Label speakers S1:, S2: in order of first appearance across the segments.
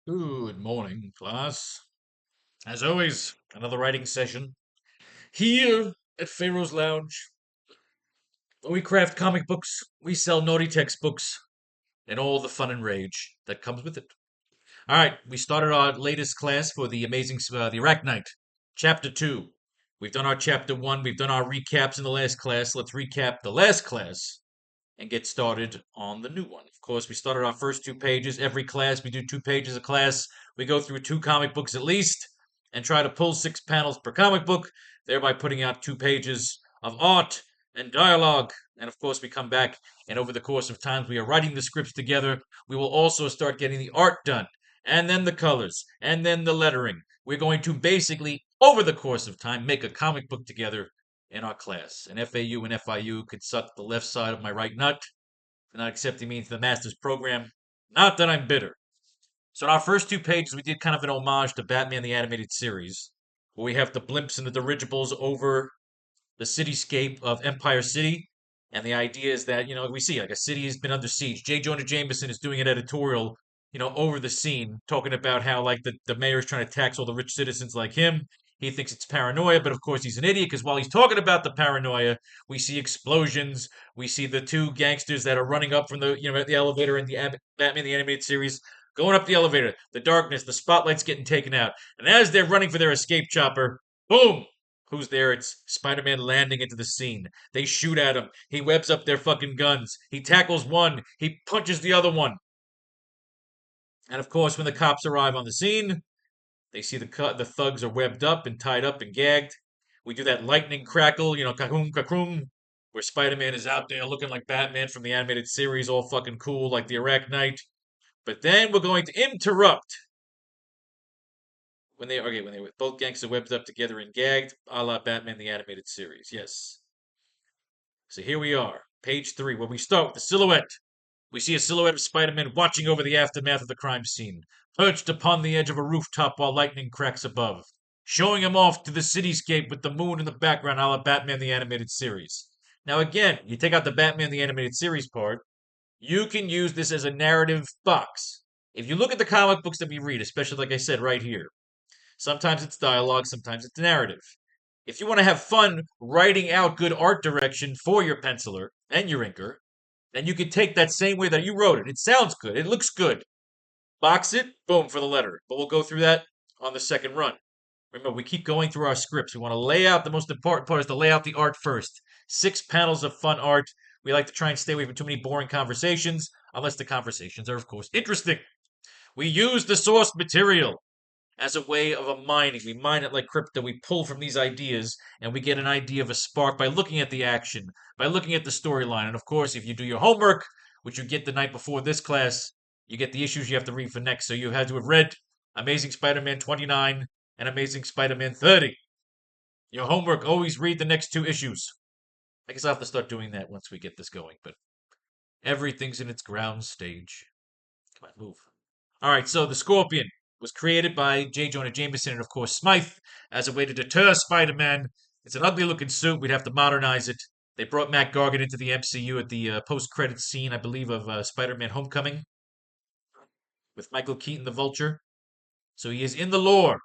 S1: Good morning, class. As always, another writing session. Here at Faro's Lounge, we craft comic books, we sell naughty textbooks, and all the fun and rage that comes with it. All right, we started our latest class for the AracKnight, Chapter 2. We've done our Chapter 1, we've done our recaps in the last class. Let's recap the last class and get started on the new one. Of course, we started our first 2 pages. Every class, we do 2 pages a class. We go through 2 comic books at least and try to pull 6 panels per comic book, thereby putting out 2 pages of art and dialogue. And of course, we come back and over the course of times we are writing the scripts together. We will also start getting the art done, and then the colors, and then the lettering. We're going to basically, over the course of time, make a comic book together in our class. And FAU and FIU could suck the left side of my right nut for not accepting me into the master's program. Not that I'm bitter. So in our first 2 pages, we did kind of an homage to Batman the Animated Series, where we have the blimps and the dirigibles over the cityscape of Empire City. And the idea is that, we see like a city has been under siege. J. Jonah Jameson is doing an editorial, over the scene, talking about how like the mayor's trying to tax all the rich citizens like him. He thinks it's paranoia, but of course he's an idiot because while he's talking about the paranoia, we see explosions. We see the two gangsters that are running up from the elevator in the Batman the Animated Series, going up the elevator. The darkness, the spotlight's getting taken out, and as they're running for their escape chopper, boom! Who's there? It's Spider-Man landing into the scene. They shoot at him. He webs up their fucking guns. He tackles one. He punches the other one. And of course, when the cops arrive on the scene, they see the thugs are webbed up and tied up and gagged. We do that lightning crackle, kakoom kakoom, where Spider-Man is out there looking like Batman from the animated series, all fucking cool like the AracKnight. But then we're going to interrupt when they were both gangsters webbed up together and gagged, a la Batman the animated series. Yes. So here we are, page 3, where we start with the silhouette. We see a silhouette of Spider-Man watching over the aftermath of the crime scene, perched upon the edge of a rooftop while lightning cracks above, showing him off to the cityscape with the moon in the background, a la Batman the Animated Series. Now, again, you take out the Batman the Animated Series part, you can use this as a narrative box. If you look at the comic books that we read, especially like I said right here, sometimes it's dialogue, sometimes it's narrative. If you want to have fun writing out good art direction for your penciler and your inker, then you can take that same way that you wrote it. It sounds good. It looks good. Box it, boom, for the letter. But we'll go through that on the second run. Remember, we keep going through our scripts. We want to lay out the most important part is to lay out the art first. 6 panels of fun art. We like to try and stay away from too many boring conversations, unless the conversations are, of course, interesting. We use the source material as a way of a mining. We mine it like crypto. We pull from these ideas and we get an idea of a spark by looking at the action, by looking at the storyline. And of course, if you do your homework, which you get the night before this class, you get the issues you have to read for next. So you had to have read Amazing Spider-Man 29 and Amazing Spider-Man 30. Your homework, always read the next 2 issues. I guess I'll have to start doing that once we get this going, but everything's in its ground stage. Come on, move. All right, so the Scorpion was created by J. Jonah Jameson and, of course, Smythe as a way to deter Spider Man. It's an ugly looking suit. We'd have to modernize it. They brought Matt Gargan into the MCU at the post credits scene, I believe, of Spider Man Homecoming with Michael Keaton the Vulture. So he is in the lore.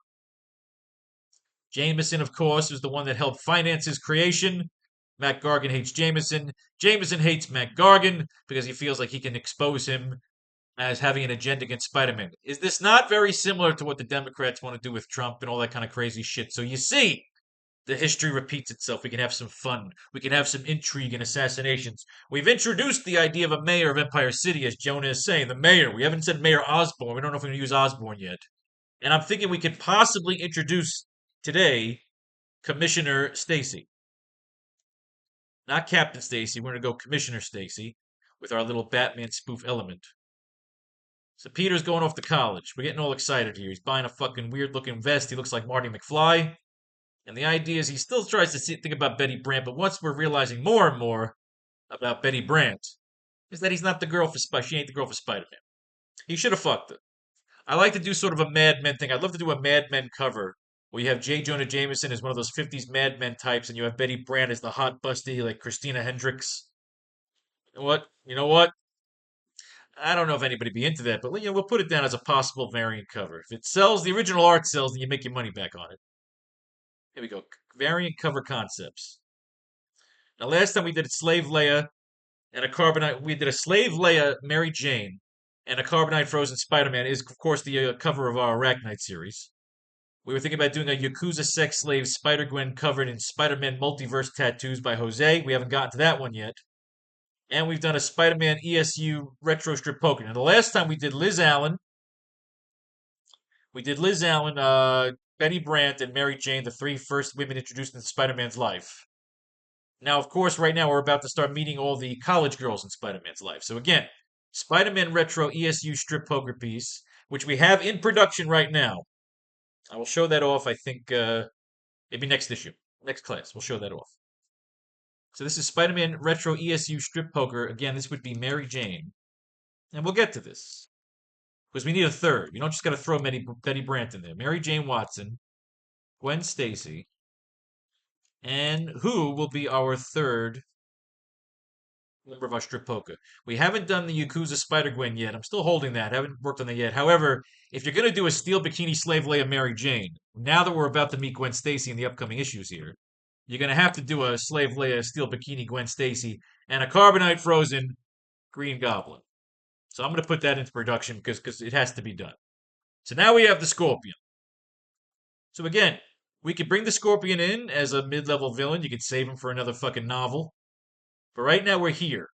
S1: Jameson, of course, is the one that helped finance his creation. Matt Gargan hates Jameson. Jameson hates Matt Gargan because he feels like he can expose him as having an agenda against Spider-Man. Is this not very similar to what the Democrats want to do with Trump and all that kind of crazy shit? So you see, the history repeats itself. We can have some fun. We can have some intrigue and assassinations. We've introduced the idea of a mayor of Empire City, as Jonah is saying. The mayor. We haven't said Mayor Osborn. We don't know if we're going to use Osborn yet. And I'm thinking we could possibly introduce today Commissioner Stacy. Not Captain Stacy. We're going to go Commissioner Stacy with our little Batman spoof element. So Peter's going off to college. We're getting all excited here. He's buying a fucking weird looking vest. He looks like Marty McFly. And the idea is he still tries to think about Betty Brant, but once we're realizing more and more about Betty Brant, is that he's not the girl for She ain't the girl for Spider-Man. He should have fucked her. I like to do sort of a Mad Men thing. I'd love to do a Mad Men cover where you have J. Jonah Jameson as one of those 50s Mad Men types, and you have Betty Brant as the hot busty like Christina Hendricks. You know what? I don't know if anybody be into that, but we'll put it down as a possible variant cover. If it sells, the original art sells, then you make your money back on it. Here we go. Variant cover concepts. Now, last time we did a Slave Leia and a Carbonite. We did a Slave Leia Mary Jane and a Carbonite Frozen Spider-Man. Is of course the cover of our AracKnight series. We were thinking about doing a Yakuza sex slave Spider-Gwen covered in Spider-Man multiverse tattoos by Jose. We haven't gotten to that one yet. And we've done a Spider-Man ESU retro strip poker. Now, the last time we did Liz Allen, Betty Brant, and Mary Jane, the three first women introduced into Spider-Man's life. Now, of course, right now we're about to start meeting all the college girls in Spider-Man's life. So again, Spider-Man Retro ESU strip poker piece, which we have in production right now. I will show that off, I think, maybe next issue, next class. We'll show that off. So this is Spider-Man Retro ESU strip poker. Again, this would be Mary Jane. And we'll get to this. Because we need a third. You don't just got to throw Betty Brant in there. Mary Jane Watson, Gwen Stacy, and who will be our third member of our strip poker? We haven't done the Yakuza Spider-Gwen yet. I'm still holding that. Haven't worked on that yet. However, if you're going to do a steel bikini slave Leia Mary Jane, now that we're about to meet Gwen Stacy in the upcoming issues here, you're going to have to do a slave Leia steel bikini Gwen Stacy and a Carbonite Frozen Green Goblin. So I'm going to put that into production because it has to be done. So now we have the Scorpion. So again, we could bring the Scorpion in as a mid-level villain. You could save him for another fucking novel. But right now we're here.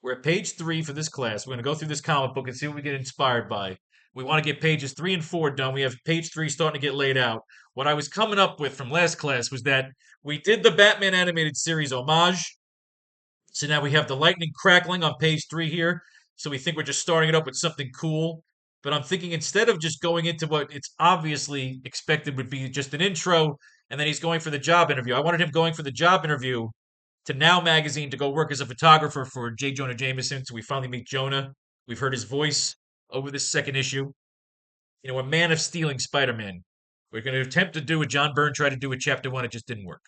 S1: We're at page 3 for this class. We're going to go through this comic book and see what we get inspired by. We want to get pages 3 and 4 done. We have page 3 starting to get laid out. What I was coming up with from last class was that we did the Batman animated series homage. So now we have the lightning crackling on page 3 here. So we think we're just starting it up with something cool. But I'm thinking instead of just going into what it's obviously expected would be just an intro, and then he's going for the job interview. I wanted him going for the job interview to Now Magazine to go work as a photographer for J. Jonah Jameson. So we finally meet Jonah. We've heard his voice over this second issue. A man of stealing Spider-Man. We're going to attempt to do what John Byrne tried to do with Chapter 1. It just didn't work.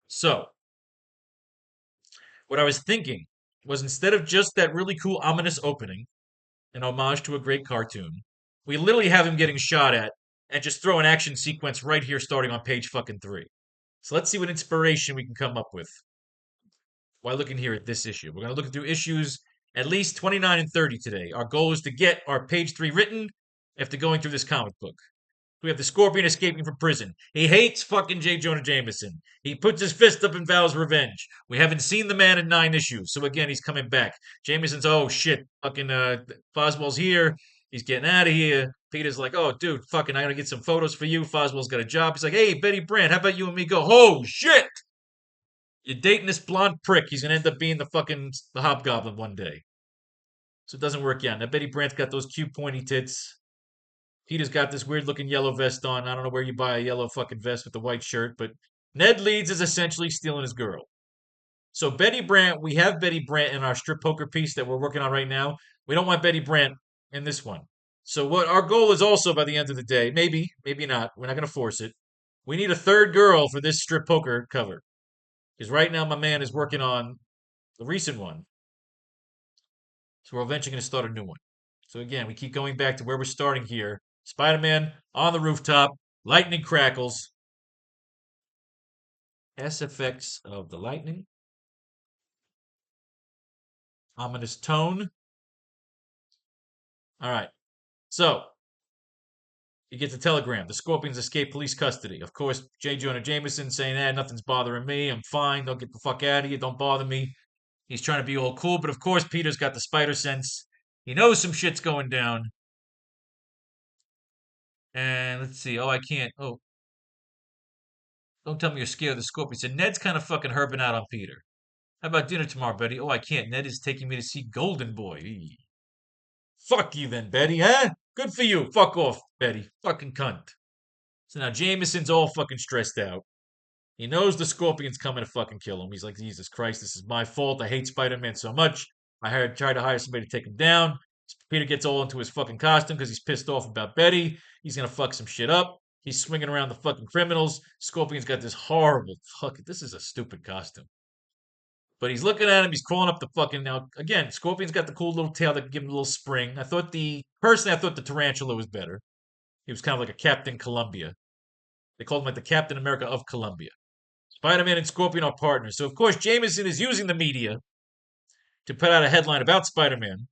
S1: So, what I was thinking was instead of just that really cool ominous opening, an homage to a great cartoon, we literally have him getting shot at and just throw an action sequence right here starting on page fucking 3. So let's see what inspiration we can come up with while looking here at this issue. We're going to look through issues at least 29 and 30 today. Our goal is to get our page 3 written after going through this comic book. We have the Scorpion escaping from prison. He hates fucking J. Jonah Jameson. He puts his fist up and vows revenge. We haven't seen the man in 9 issues, so again, he's coming back. Jameson's, oh shit, fucking Foswell's here. He's getting out of here. Peter's like, oh dude, fucking, I gotta get some photos for you. Foswell's got a job. He's like, hey, Betty Brant, how about you and me go? Oh shit! You're dating this blonde prick. He's gonna end up being the Hobgoblin one day. So it doesn't work out. Now Betty Brant's got those cute pointy tits. Peter's got this weird looking yellow vest on. I don't know where you buy a yellow fucking vest with a white shirt, but Ned Leeds is essentially stealing his girl. So Betty Brant, we have Betty Brant in our strip poker piece that we're working on right now. We don't want Betty Brant in this one. So what our goal is also by the end of the day, maybe not, we're not going to force it. We need a third girl for this strip poker cover. Because right now my man is working on the recent one. So we're eventually going to start a new one. So again, we keep going back to where we're starting here. Spider-Man on the rooftop, lightning crackles. S effects of the lightning. Ominous tone. All right. So, you get the telegram. The Scorpions escape police custody. Of course, J. Jonah Jameson saying, nothing's bothering me. I'm fine. Don't get the fuck out of here. Don't bother me. He's trying to be all cool, but of course, Peter's got the spider sense. He knows some shit's going down. And let's see. Oh, I can't. Oh, don't tell me you're scared of the Scorpion. So Ned's kind of fucking herping out on Peter. How about dinner tomorrow, Betty? Oh, I can't. Ned is taking me to see Golden Boy. Eee. Fuck you then, Betty, huh? Good for you. Fuck off, Betty. Fucking cunt. So now Jameson's all fucking stressed out. He knows the Scorpion's coming to fucking kill him. He's like, Jesus Christ, this is my fault. I hate Spider-Man so much. Tried to hire somebody to take him down. Peter gets all into his fucking costume because he's pissed off about Betty. He's gonna fuck some shit up. He's swinging around the fucking criminals. Scorpion's got this horrible fucking. This is a stupid costume. But he's looking at him. He's crawling up the fucking. Now, again, Scorpion's got the cool little tail that can give him a little spring. Personally, I thought the tarantula was better. He was kind of like a Captain Columbia. They called him like the Captain America of Columbia. Spider Man and Scorpion are partners. So, of course, Jameson is using the media to put out a headline about Spider Man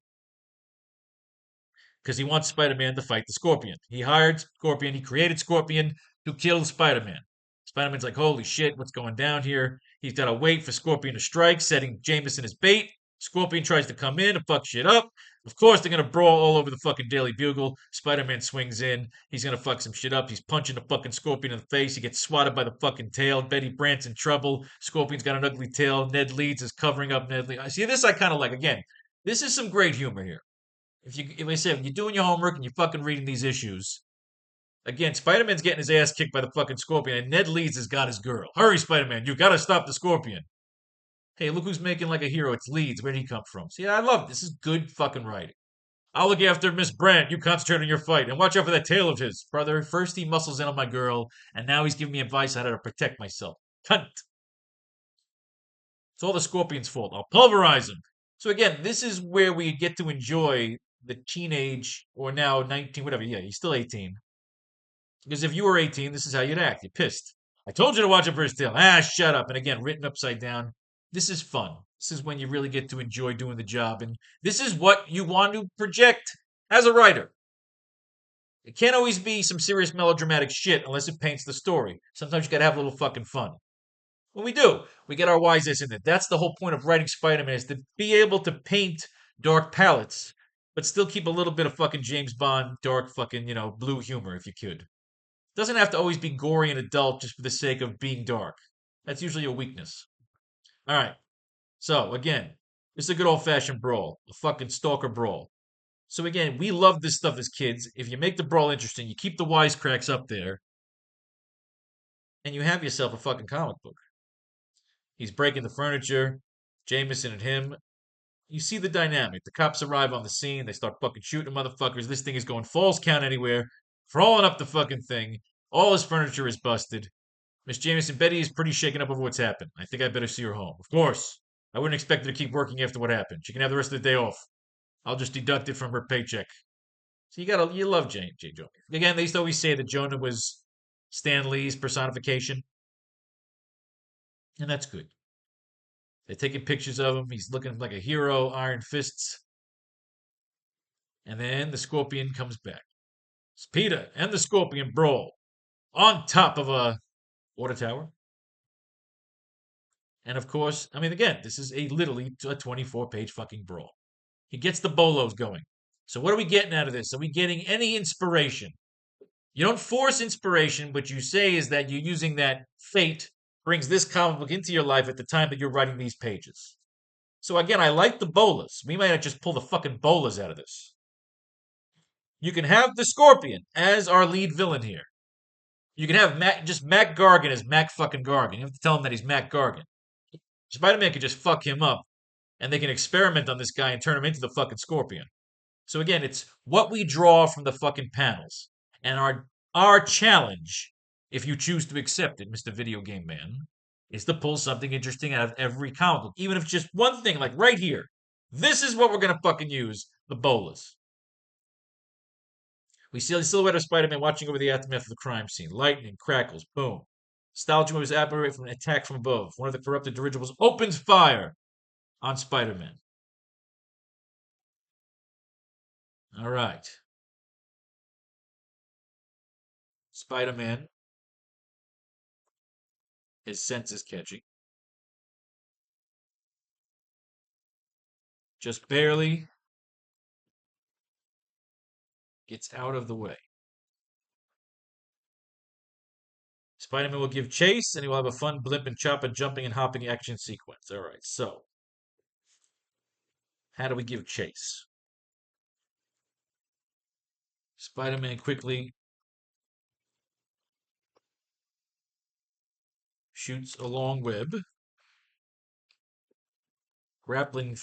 S1: because he wants Spider-Man to fight the Scorpion. He hired Scorpion. He created Scorpion to kill Spider-Man. Spider-Man's like, holy shit, what's going down here? He's got to wait for Scorpion to strike, setting Jameson as bait. Scorpion tries to come in and fuck shit up. Of course, they're going to brawl all over the fucking Daily Bugle. Spider-Man swings in. He's going to fuck some shit up. He's punching the fucking Scorpion in the face. He gets swatted by the fucking tail. Betty Brant's in trouble. Scorpion's got an ugly tail. Ned Leeds is covering up Ned Leeds. See, this I kind of like. Again, this is some great humor here. If you're doing your homework and you're fucking reading these issues, again, Spider-Man's getting his ass kicked by the fucking Scorpion, and Ned Leeds has got his girl. Hurry, Spider-Man, you gotta stop the Scorpion. Hey, look who's making like a hero. It's Leeds. Where'd he come from? See, I love it. This is good fucking writing. I'll look after Miss Brant. You concentrate on your fight and watch out for that tail of his. Brother, first he muscles in on my girl, and now he's giving me advice on how to protect myself. Cunt. It's all the Scorpion's fault. I'll pulverize him. So again, this is where we get to enjoy the teenage or now 19, whatever. Yeah, he's still 18. Because if you were 18, this is how you'd act. You're pissed. I told you to watch it for his tail. Ah, shut up. And again, written upside down. This is fun. This is when you really get to enjoy doing the job. And this is what you want to project as a writer. It can't always be some serious melodramatic shit unless it paints the story. Sometimes you gotta have a little fucking fun. Well, we do. We get our wise ass in it. That's the whole point of writing Spider-Man is to be able to paint dark palettes, but still keep a little bit of fucking James Bond dark fucking, blue humor if you could. Doesn't have to always be gory and adult just for the sake of being dark. That's usually a weakness. All right. So again, this is a good old fashioned brawl, a fucking stalker brawl. So again, we love this stuff as kids. If you make the brawl interesting, you keep the wisecracks up there, and you have yourself a fucking comic book. He's breaking the furniture. Jameson and him. You see the dynamic. The cops arrive on the scene. They start fucking shooting motherfuckers. This thing is going falls count anywhere, crawling up the fucking thing. All his furniture is busted. Miss Jameson, Betty is pretty shaken up over what's happened. I think I better see her home. Of course. I wouldn't expect her to keep working after what happened. She can have the rest of the day off. I'll just deduct it from her paycheck. So you love J. Jonah. Again, they used to always say that Jonah was Stan Lee's personification. And that's good. They're taking pictures of him. He's looking like a hero, iron fists. And then the Scorpion comes back. Peter and the Scorpion brawl on top of a water tower. And of course, I mean, again, this is literally a 24-page fucking brawl. He gets the bolos going. So what are we getting out of this? Are we getting any inspiration? You don't force inspiration, but you say is that you're using that fate brings this comic book into your life at the time that you're writing these pages. So again, I like the bolas. We might not just pull the fucking bolas out of this. You can have the Scorpion as our lead villain here. You can have Mac Gargan as Mac fucking Gargan. You have to tell him that he's Mac Gargan. Spider-Man could just fuck him up, and they can experiment on this guy and turn him into the fucking Scorpion. So again, it's what we draw from the fucking panels. And our challenge, if you choose to accept it, Mr. Video Game Man, is to pull something interesting out of every comic book. Even if it's just one thing, like right here. This is what we're gonna fucking use, the bolas. We see the silhouette of Spider-Man watching over the aftermath of the crime scene. Lightning crackles, boom. Stallion moves apparate from an attack from above. One of the corrupted dirigibles opens fire on Spider-Man. All right. Spider-Man, his senses catching. Just barely gets out of the way. Spider-Man will give chase, and he will have a fun blimp and chopper jumping and hopping action sequence. All right, so how do we give chase? Spider-Man quickly shoots a long web, grappling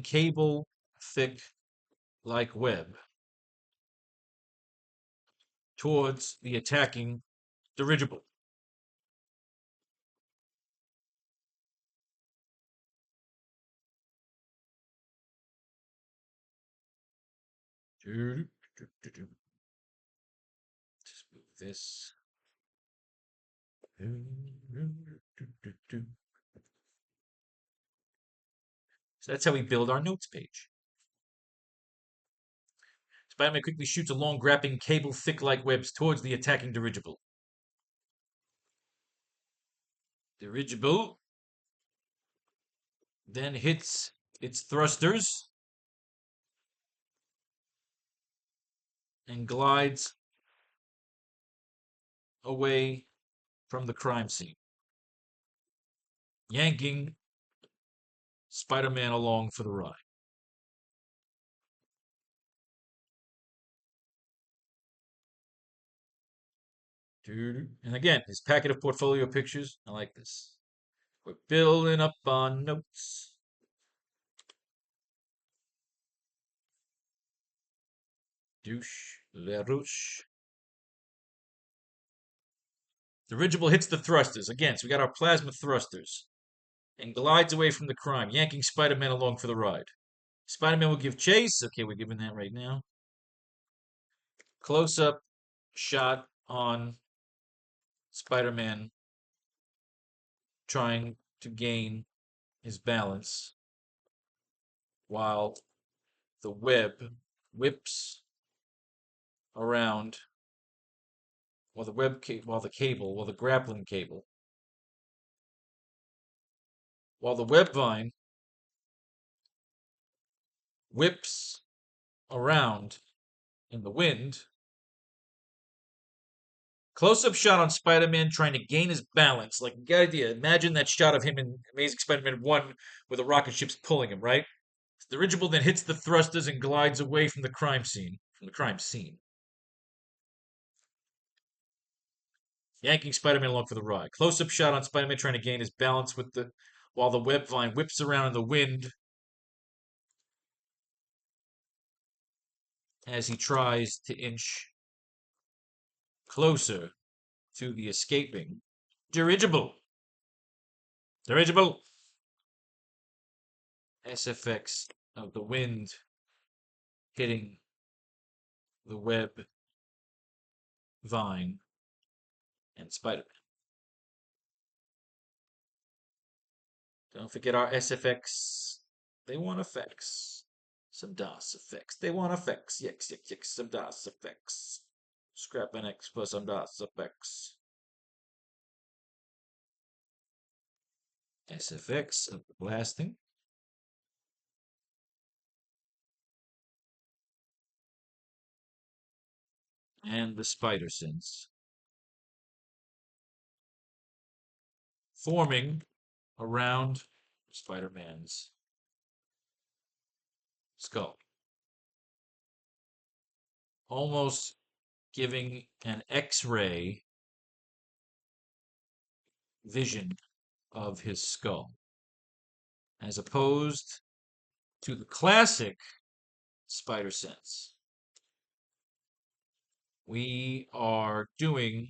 S1: cable thick like web towards the attacking dirigible. Just move this. So that's how we build our notes page. Spider-Man quickly shoots a long grappling cable thick like webs towards the attacking dirigible. Dirigible then hits its thrusters and glides away from the crime scene, yanking Spider-Man along for the ride. And again, his packet of portfolio pictures. I like this. We're building up on notes. Douche, LaRouche. Dirigible hits the thrusters. Again, so we got our plasma thrusters. And glides away from the crime, yanking Spider-Man along for the ride. Spider-Man will give chase. Okay, we're giving that right now. Close-up shot on Spider-Man trying to gain his balance while the web whips around, while the grappling cable, while the web vine whips around in the wind. Close-up shot on Spider-Man trying to gain his balance. Like, good idea. Imagine that shot of him in Amazing Spider-Man 1 where the rocket ship's pulling him, right? The dirigible then hits the thrusters and glides away from the crime scene. Yanking Spider-Man along for the ride. Close-up shot on Spider-Man trying to gain his balance while the web vine whips around in the wind as he tries to inch closer to the escaping dirigible. Dirigible. SFX of the wind hitting the web vine and Spider-Man. Don't forget our SFX. They want effects. Some DOS effects. They want effects. Yes, some DOS effects. Scrap an X for some DOS effects. SFX of the blasting. And the spider sense. Forming around Spider-Man's skull. Almost giving an X-ray vision of his skull. As opposed to the classic spider sense. We are doing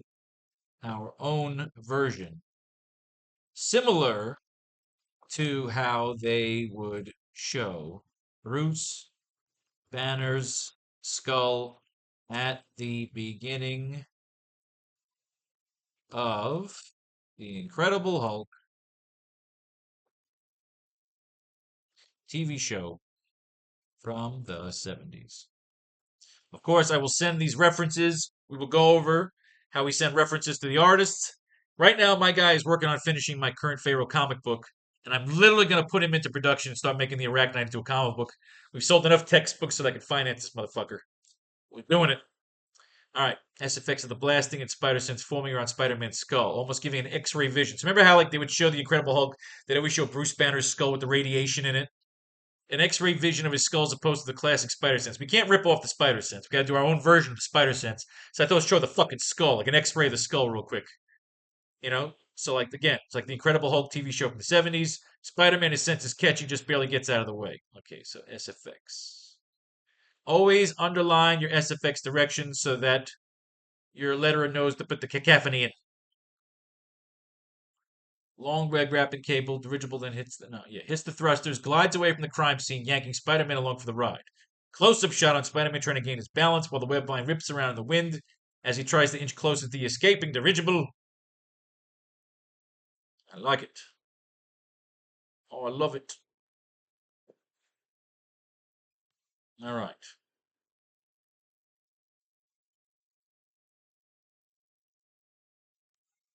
S1: our own version, similar to how they would show Bruce Banner's skull at the beginning of the Incredible Hulk TV show from the 70s. Of course, I will send these references. We will go over how we send references to the artists. Right now, my guy is working on finishing my current Faro comic book, and I'm literally going to put him into production and start making the AracKnight into a comic book. We've sold enough textbooks so that I can finance this motherfucker. We're doing it. All right. SFX of the blasting and spider sense forming around Spider-Man's skull, almost giving an X-ray vision. So remember how like they would show the Incredible Hulk? They'd always show Bruce Banner's skull with the radiation in it. An X-ray vision of his skull as opposed to the classic Spider Sense. We can't rip off the Spider Sense. We got to do our own version of the Spider Sense. So I thought let's show the fucking skull, like an X-ray of the skull, real quick. You know. So like again, it's like the Incredible Hulk TV show from the '70s. Spider-Man, his sense is catchy, just barely gets out of the way. Okay, so SFX. Always underline your SFX directions so that your letterer knows to put the cacophony in. Long red wrapping cable, dirigible then hits the thrusters, glides away from the crime scene, yanking Spider-Man along for the ride. Close-up shot on Spider-Man trying to gain his balance while the web vine rips around in the wind as he tries to inch closer to the escaping dirigible. I like it. Oh, I love it. All right.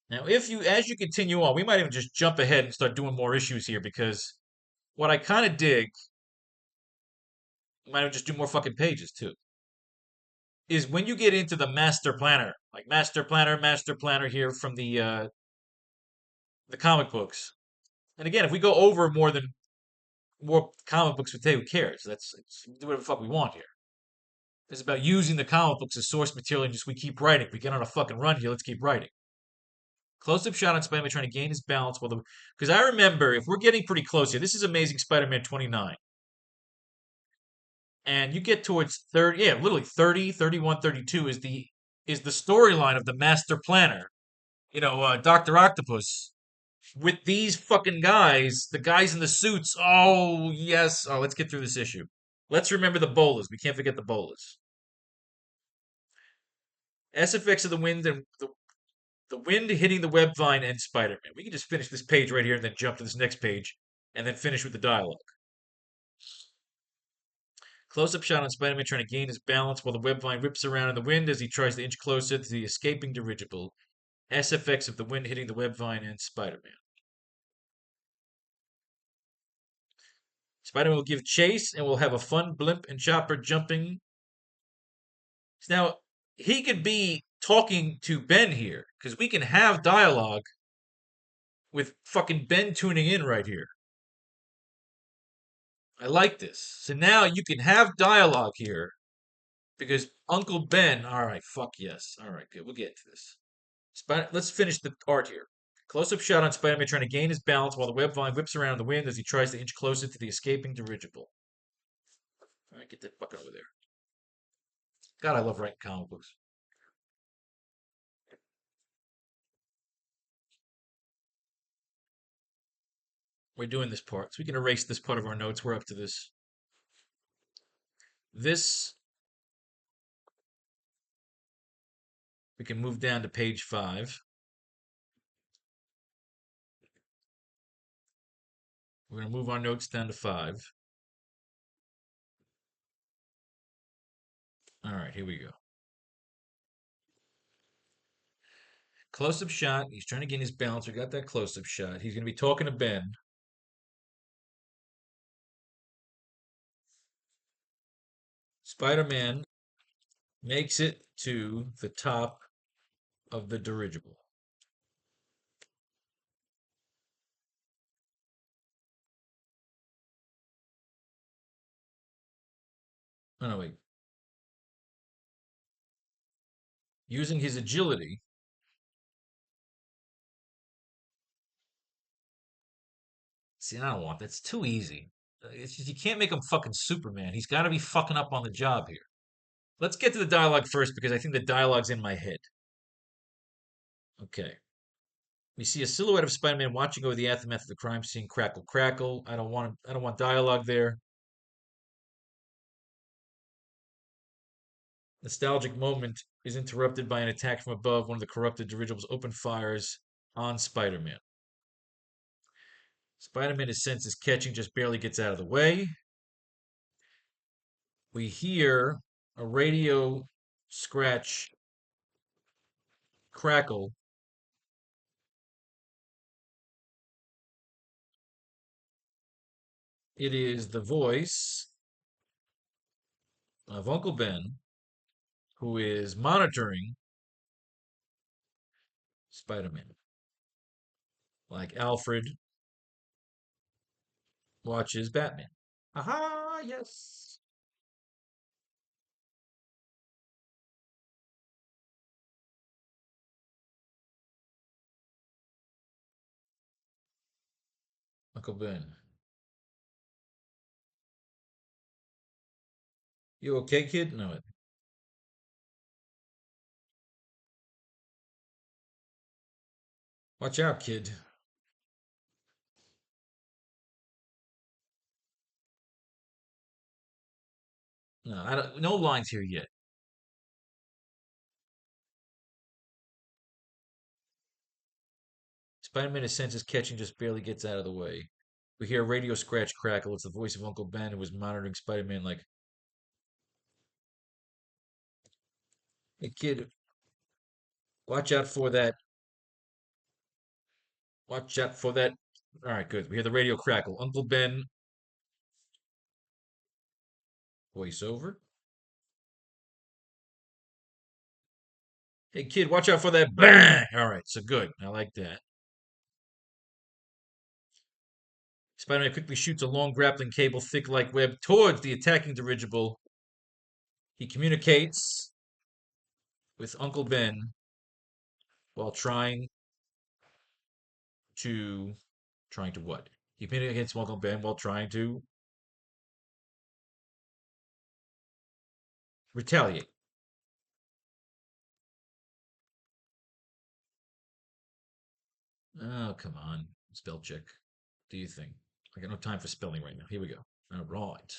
S1: Now, as you continue on, we might even just jump ahead and start doing more issues here because what I kind of dig, might even just do more fucking pages too, is when you get into the master planner, like master planner here from the comic books. And again, if we go over more comic books today, who cares? Let's do whatever the fuck we want here. It's about using the comic books as source material and just we keep writing. We get on a fucking run here. Let's keep writing. Close-up shot on Spider-Man trying to gain his balance while the because I remember if we're getting pretty close here, this is Amazing Spider-Man 29. And you get towards 30, yeah, literally 30, 31, 32 is the storyline of the master planner. Dr. Octopus with these fucking guys, the guys in the suits. Oh, yes. Oh, let's get through this issue. Let's remember the bolas. We can't forget the bolas. SFX of the wind and the wind hitting the web vine and Spider-Man. We can just finish this page right here and then jump to this next page and then finish with the dialogue. Close-up shot on Spider-Man trying to gain his balance while the web vine rips around in the wind as he tries to inch closer to the escaping dirigible. SFX of the wind hitting the web vine and Spider-Man. Spider-Man will give chase and we'll have a fun blimp and chopper jumping. Now, he could be talking to Ben here because we can have dialogue with fucking Ben tuning in right here. I like this. So now you can have dialogue here because Uncle Ben. All right, fuck yes. All right, good. We'll get to this. Let's finish the art here. Close-up shot on Spider-Man trying to gain his balance while the web vine whips around in the wind as he tries to inch closer to the escaping dirigible. All right, get that fucker over there. God, I love writing comic books. We're doing this part, so we can erase this part of our notes. We're up to this. This we can move down to page 5. We're going to move our notes down to 5. All right, here we go. Close-up shot. He's trying to gain his balance. We got that close-up shot. He's going to be talking to Ben. Spider-Man makes it to the top of the dirigible. Oh, no, wait. Using his agility, see, I don't want that's too easy. It's just, you can't make him fucking Superman. He's got to be fucking up on the job here. Let's get to the dialogue first because I think the dialogue's in my head. Okay. We see a silhouette of Spider-Man watching over the aftermath of the crime scene. Crackle, crackle. I don't want dialogue there. Nostalgic moment is interrupted by an attack from above. One of the corrupted dirigibles open fires on Spider-Man. Spider-Man, his senses catching, just barely gets out of the way. We hear a radio scratch crackle. It is the voice of Uncle Ben, who is monitoring Spider-Man. Like Alfred watches Batman. Aha, yes. Uncle Ben. You okay, kid? No. Watch out, kid. No, I don't. No lines here yet. Spider-Man is senses catching, just barely gets out of the way. We hear a radio scratch crackle. It's the voice of Uncle Ben who was monitoring Spider-Man like, "Hey kid, watch out for that. Watch out for that." All right, good. We hear the radio crackle. Uncle Ben voiceover. Hey kid, watch out for that bang. All right, so good. I like that. Spider-Man quickly shoots a long grappling cable, thick like web, towards the attacking dirigible. He communicates with Uncle Ben while to trying to what? He communicates with Uncle Ben while trying to retaliate. Oh, come on. Spell check. Do you think? I got no time for spelling right now. Here we go. All right.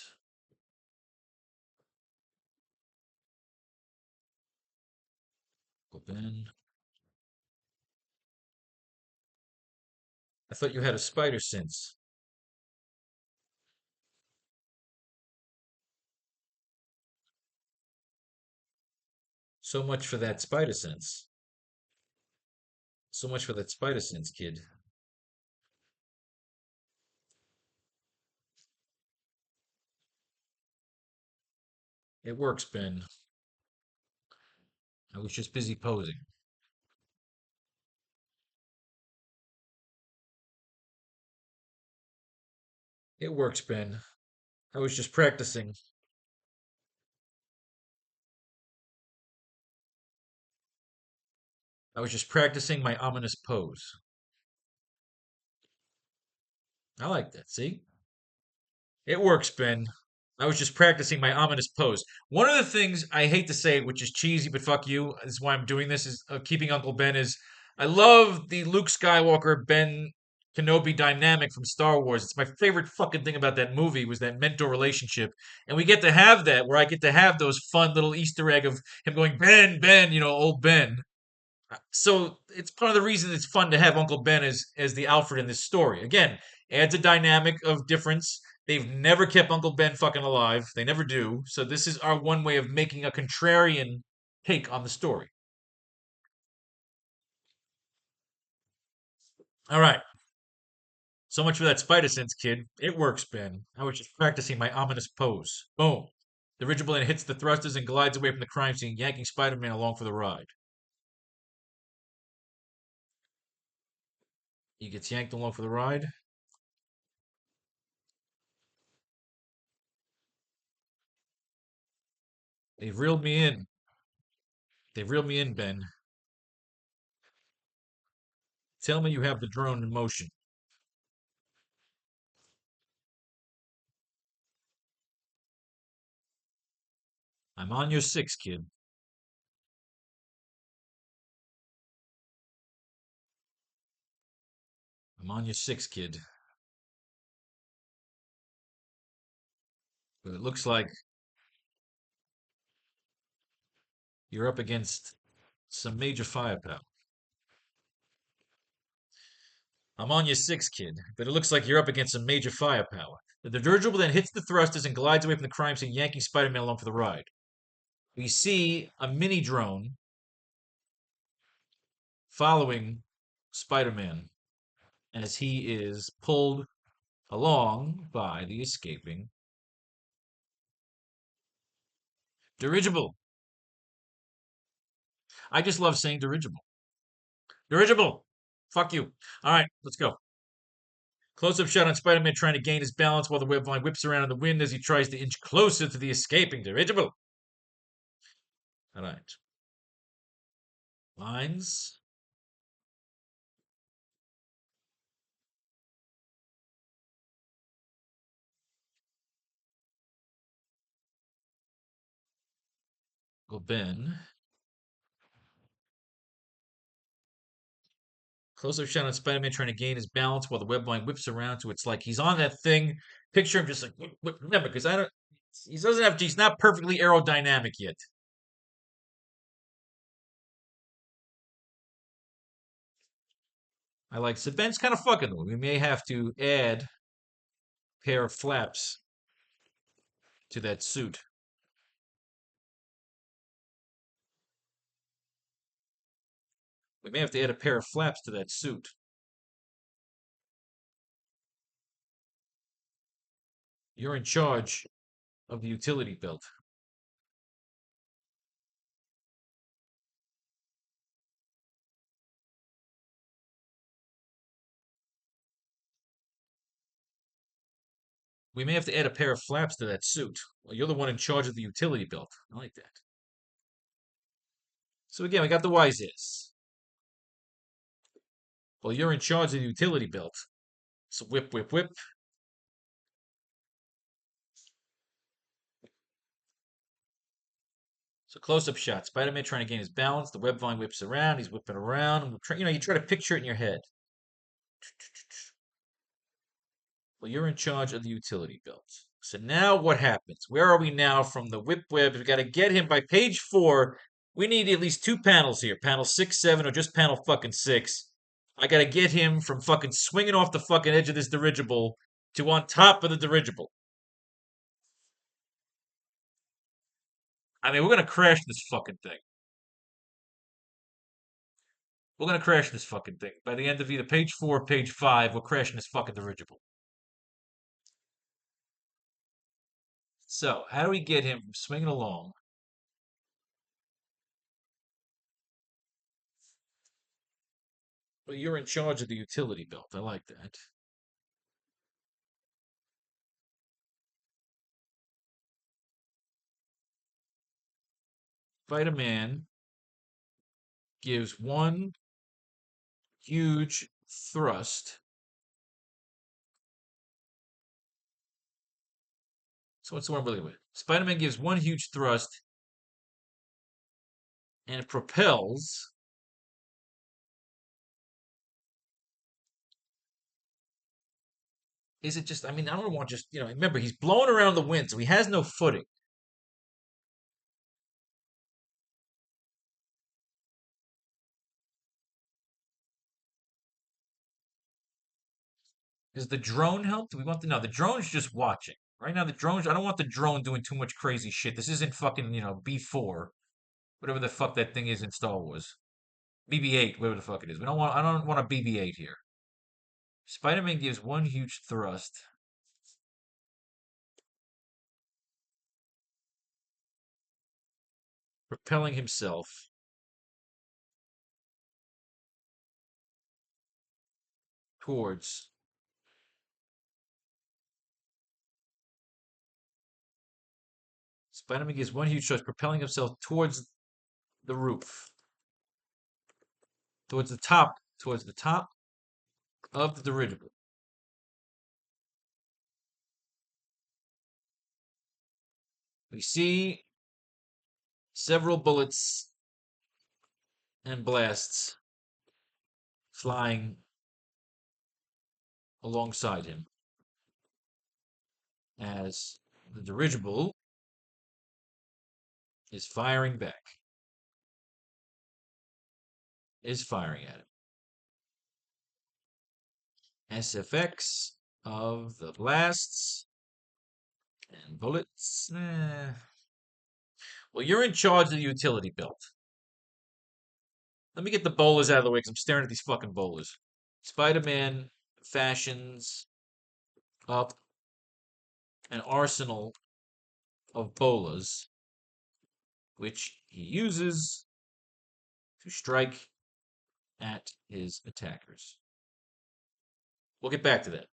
S1: Uncle Ben. I thought you had a spider sense. So much for that spider sense. So much for that spider sense, kid. It works, Ben. I was just busy posing. It works, Ben. I was just practicing. I was just practicing my ominous pose. I like that. See? It works, Ben. I was just practicing my ominous pose. One of the things I hate to say, which is cheesy, but fuck you, is why I'm doing this, is keeping Uncle Ben, is I love the Luke Skywalker Ben Kenobi dynamic from Star Wars. It's my favorite fucking thing about that movie was that mentor relationship. And we get to have that where I get to have those fun little Easter egg of him going, Ben, Ben, old Ben. So it's part of the reason it's fun to have Uncle Ben as the Alfred in this story. Again, adds a dynamic of difference. They've never kept Uncle Ben fucking alive. They never do. So this is our one way of making a contrarian take on the story. All right. So much for that spider sense, kid. It works, Ben. I was just practicing my ominous pose. Boom. The dirigible then hits the thrusters and glides away from the crime scene, yanking Spider-Man along for the ride. He gets yanked along for the ride. They've reeled me in. They've reeled me in, Ben. Tell me you have the drone in motion. I'm on your six, kid. I'm on your six, kid. But it looks like you're up against some major firepower. I'm on your six, kid. But it looks like you're up against some major firepower. The dirigible then hits the thrusters and glides away from the crime scene, yanking Spider-Man along for the ride. We see a mini drone following Spider-Man as he is pulled along by the escaping dirigible. I just love saying dirigible. Dirigible! Fuck you. All right, let's go. Close up shot on Spider Man trying to gain his balance while the web line whips around in the wind as he tries to inch closer to the escaping dirigible. All right. Lines. Go Ben. Close up shot on Spider Man trying to gain his balance while the web line whips around. So it's like he's on that thing. Picture him just like, remember, because I don't. He doesn't have. He's not perfectly aerodynamic yet. I like. So Ben's kind of fucking. We may have to add a pair of flaps to that suit. We may have to add a pair of flaps to that suit. You're in charge of the utility belt. We may have to add a pair of flaps to that suit. Well, you're the one in charge of the utility belt. I like that. So again, we got the wise ass. Well, you're in charge of the utility belt. So whip, whip, whip. So close-up shot. Spider-Man trying to gain his balance. The web vine whips around. He's whipping around. You try to picture it in your head. Well, you're in charge of the utility belt. So now what happens? Where are we now from the whip webs? We got to get him by page 4. We need at least 2 panels here. Panel 6, 7, or just panel fucking 6. I got to get him from fucking swinging off the fucking edge of this dirigible to on top of the dirigible. I mean, we're going to crash this fucking thing. We're going to crash this fucking thing. By the end of either page 4 or page 5, we're crashing this fucking dirigible. So, how do we get him from swinging along? Well, you're in charge of the utility belt. I like that. Spider-Man gives one huge thrust. So what's the one really with? Spider-Man gives one huge thrust and it propels. Is it just, I mean, I don't want just, remember, he's blowing around the wind, so he has no footing. Does the drone help? Do we want to know? The drone's just watching. Right now, I don't want the drone doing too much crazy shit. This isn't fucking, B4, whatever the fuck that thing is in Star Wars. BB-8, whatever the fuck it is. I don't want a BB-8 here. Spider-Man gives one huge thrust. Propelling himself towards Spider-Man gives one huge thrust, propelling himself towards the roof, towards the top of the dirigible. We see several bullets and blasts flying alongside him as the dirigible is firing back, is firing at him. SFX of the blasts and bullets. Well, you're in charge of the utility belt. Let me get the bowlers out of the way because I'm staring at these fucking bowlers. Spider-Man fashions up an arsenal of bolas, which he uses to strike at his attackers. We'll get back to that.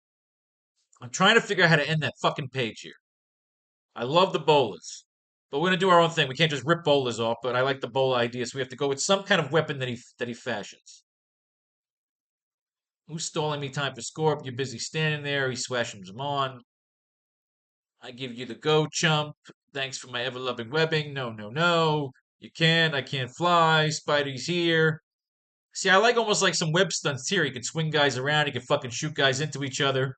S1: I'm trying to figure out how to end that fucking page here. I love the bolas, but we're gonna do our own thing. We can't just rip bolas off. But I like the bola idea, so we have to go with some kind of weapon that he fashions. Who's stalling me? Time for Scorp. You're busy standing there. He swashes him on. I give you the go, chump. Thanks for my ever-loving webbing. No, no, no. You can't. I can't fly. Spidey's here. See, I like almost like some web stunts here. He can swing guys around. He can fucking shoot guys into each other.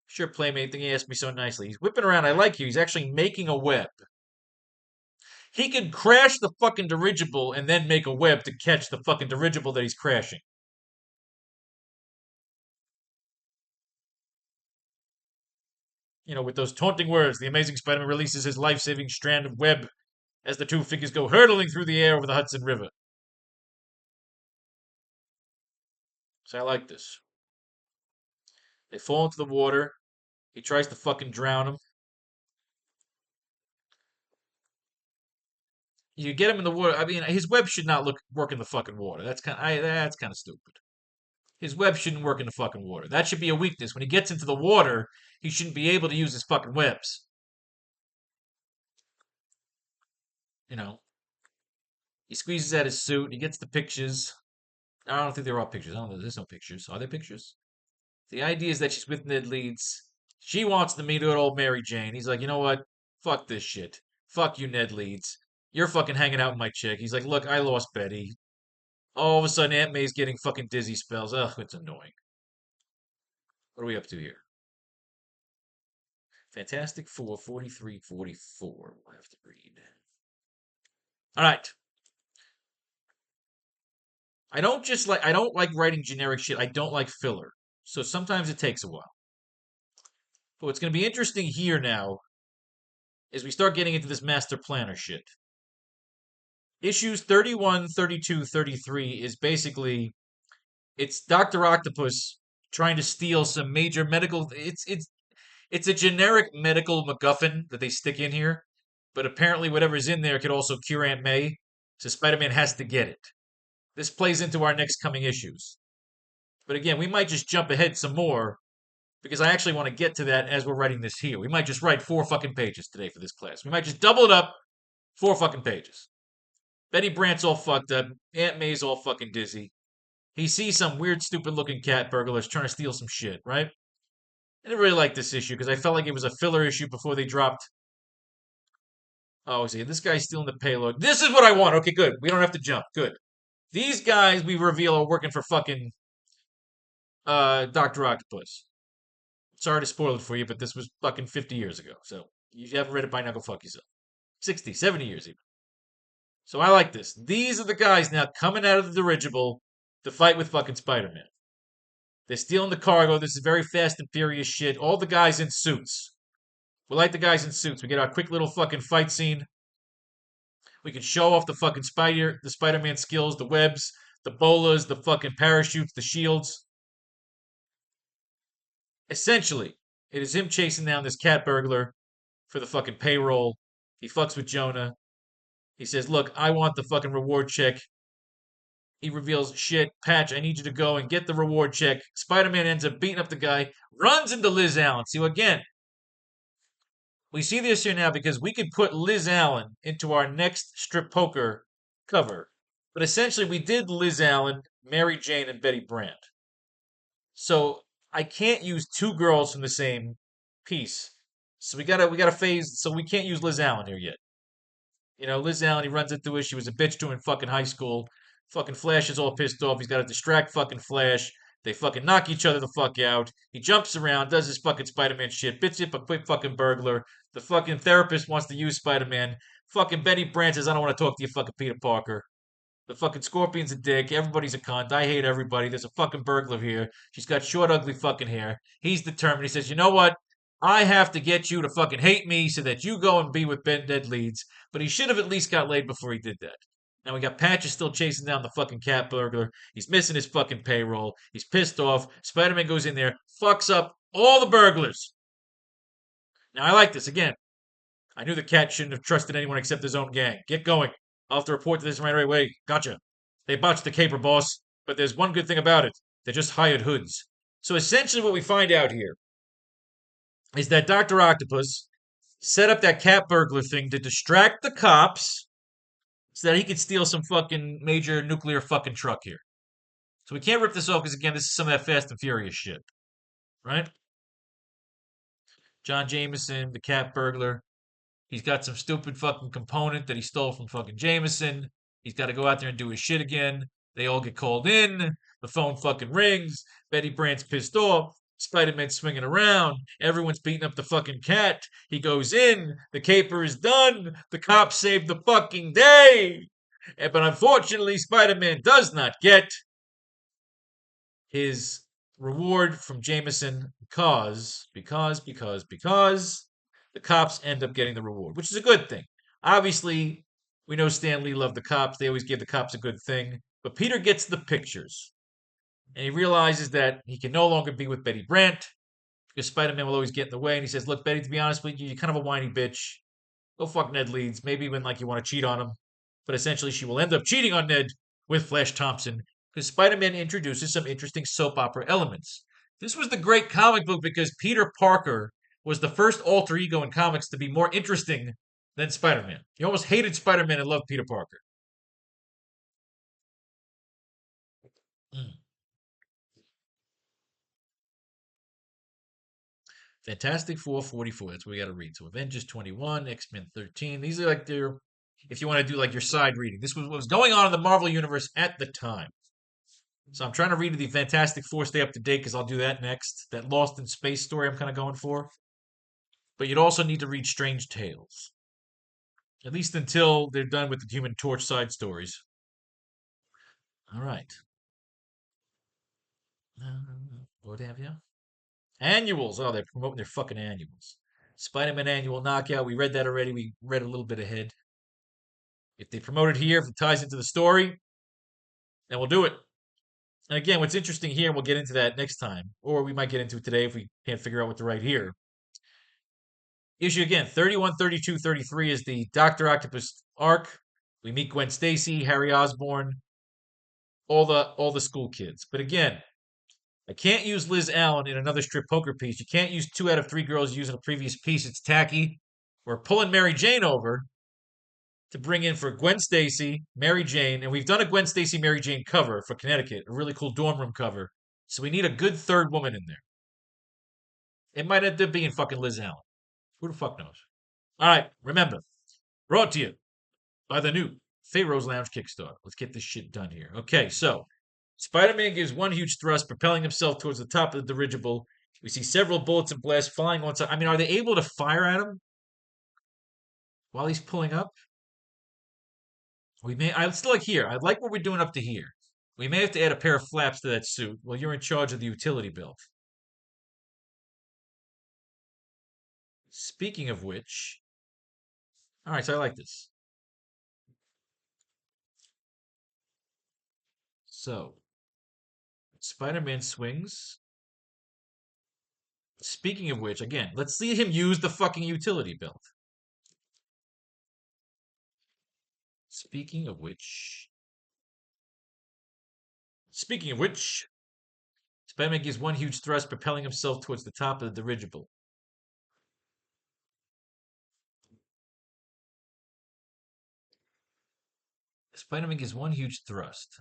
S1: Sure, Playmate thing, he asked me so nicely. He's whipping around. I like you. He's actually making a web. He can crash the fucking dirigible and then make a web to catch the fucking dirigible that he's crashing. You know, with those taunting words, the Amazing Spider-Man releases his life-saving strand of web as the two figures go hurtling through the air over the Hudson River. So I like this. They fall into the water. He tries to fucking drown them. You get him in the water. I mean, his web should not work in the fucking water. That's kind of stupid. His web shouldn't work in the fucking water. That should be a weakness. When he gets into the water, he shouldn't be able to use his fucking webs. You know, he squeezes out his suit. He gets the pictures. I don't think they're all pictures. I don't know. There's no pictures. Are there pictures? The idea is that she's with Ned Leeds. She wants to meet good old Mary Jane. He's like, you know what? Fuck this shit. Fuck you, Ned Leeds. You're fucking hanging out with my chick. He's like, look, I lost Betty. All of a sudden, Aunt May's getting fucking dizzy spells. Ugh, it's annoying. What are we up to here? Fantastic Four 43-44. We'll have to read. All right. I don't like writing generic shit. I don't like filler. So sometimes it takes a while. But what's going to be interesting here now is we start getting into this master planner shit. Issues 31, 32, 33 is basically it's Dr. Octopus trying to steal some major medical it's a generic medical MacGuffin that they stick in here, but apparently whatever's in there could also cure Aunt May, so Spider-Man has to get it. This plays into our next coming issues. But again, we might just jump ahead some more because I actually want to get to that as we're writing this here. We might just write 4 fucking pages today for this class. We might just double it up, 4 fucking pages. Betty Brant's all fucked up. Aunt May's all fucking dizzy. He sees some weird, stupid looking cat burglars trying to steal some shit, right? I didn't really like this issue because I felt like it was a filler issue before they dropped. Oh, see, this guy's stealing the payload. This is what I want. Okay, good. We don't have to jump. Good. These guys we reveal are working for fucking Dr. Octopus. Sorry to spoil it for you, but this was fucking 50 years ago. So if you haven't read it by now, go fuck yourself. 60, 70 years even. So I like this. These are the guys now coming out of the dirigible to fight with fucking Spider-Man. They're stealing the cargo. This is very fast and furious shit. All the guys in suits. We like the guys in suits. We get our quick little fucking fight scene. We can show off the fucking the Spider-Man skills, the webs, the bolas, the fucking parachutes, the shields. Essentially, it is him chasing down this cat burglar for the fucking payroll. He fucks with Jonah. He says, look, I want the fucking reward check. He reveals, shit, Patch, I need you to go and get the reward check. Spider-Man ends up beating up the guy, runs into Liz Allen. See, again, we see this here now because we could put Liz Allen into our next strip poker cover. But essentially, we did Liz Allen, Mary Jane, and Betty Brant. So I can't use 2 girls from the same piece. So we gotta phase. So we can't use Liz Allen here yet. You know, Liz Allen, he runs into her. She was a bitch to him in fucking high school. Fucking Flash is all pissed off. He's got to distract fucking Flash. They fucking knock each other the fuck out. He jumps around, does his fucking Spider-Man shit, bits up a quick fucking burglar. The fucking therapist wants to use Spider-Man. Fucking Betty Brant says, I don't want to talk to you, fucking Peter Parker. The fucking Scorpion's a dick. Everybody's a cunt. I hate everybody. There's a fucking burglar here. She's got short, ugly fucking hair. He's determined. He says, you know what? I have to get you to fucking hate me so that you go and be with Ben Dead Leeds. But he should have at least got laid before he did that. Now we got Patches still chasing down the fucking cat burglar. He's missing his fucking payroll. He's pissed off. Spider-Man goes in there, fucks up all the burglars. Now I like this. Again, I knew the cat shouldn't have trusted anyone except his own gang. Get going. I'll have to report to this right away. Gotcha. They botched the caper, boss. But there's one good thing about it. They just hired hoods. So essentially what we find out here is that Dr. Octopus set up that cat burglar thing to distract the cops so that he could steal some fucking major nuclear fucking truck here. So we can't rip this off because, again, this is some of that Fast and Furious shit. Right? John Jameson, the cat burglar. He's got some stupid fucking component that he stole from fucking Jameson. He's got to go out there and do his shit again. They all get called in. The phone fucking rings. Betty Brant's pissed off. Spider-Man swinging around. Everyone's beating up the fucking cat. He goes in. The caper is done. The cops save the fucking day. But unfortunately, Spider-Man does not get his reward from Jameson because the cops end up getting the reward, which is a good thing. Obviously, we know Stan Lee loved the cops. They always give the cops a good thing. But Peter gets the pictures and he realizes that he can no longer be with Betty Brant because Spider-Man will always get in the way. And he says, "Look, Betty, to be honest with you, you're kind of a whiny bitch. Go fuck Ned Leeds. Maybe even like you want to cheat on him." But essentially, she will end up cheating on Ned with Flash Thompson because Spider-Man introduces some interesting soap opera elements. This was the great comic book because Peter Parker was the first alter ego in comics to be more interesting than Spider-Man. You almost hated Spider-Man and loved Peter Parker. Mm. Fantastic Four 44. That's what we got to read. So Avengers 21, X-Men 13. These are like their, if you want to do like your side reading. This was what was going on in the Marvel Universe at the time. So I'm trying to read the Fantastic Four, stay up to date because I'll do that next. That Lost in Space story I'm kind of going for. But you'd also need to read Strange Tales, at least until they're done with the Human Torch side stories. All right. What have you? Annuals. Oh, they're promoting their fucking annuals. Spider-Man annual knockout. We read that already. We read a little bit ahead. If they promote it here, if it ties into the story, then we'll do it. And again, what's interesting here, and we'll get into that next time, or we might get into it today if we can't figure out what to write here. Issue again, 31, 32, 33 is the Dr. Octopus arc. We meet Gwen Stacy, Harry Osborn, all the school kids. But again, I can't use Liz Allen in another strip poker piece. You can't use 2 out of 3 girls using a previous piece. It's tacky. We're pulling Mary Jane over to bring in for Gwen Stacy, Mary Jane, and we've done a Gwen Stacy, Mary Jane cover for Connecticut, a really cool dorm room cover. So we need a good third woman in there. It might end up being fucking Liz Allen. Who the fuck knows? All right, remember, brought to you by the new Faro's Lounge Kickstarter. Let's get this shit done here. Okay, so Spider-Man gives one huge thrust, propelling himself towards the top of the dirigible. We see several bullets and blasts flying on top. I mean, are they able to fire at him while he's pulling up? I still like here. I like what we're doing up to here. We may have to add a pair of flaps to that suit. Well, you're in charge of the utility belt. Speaking of which, all right, so I like this. So, Spider-Man swings. Speaking of which, again, let's see him use the fucking utility belt. Speaking of which, speaking of which, Spider-Man gives one huge thrust, propelling himself towards the top of the dirigible. Spider-Man gives one huge thrust.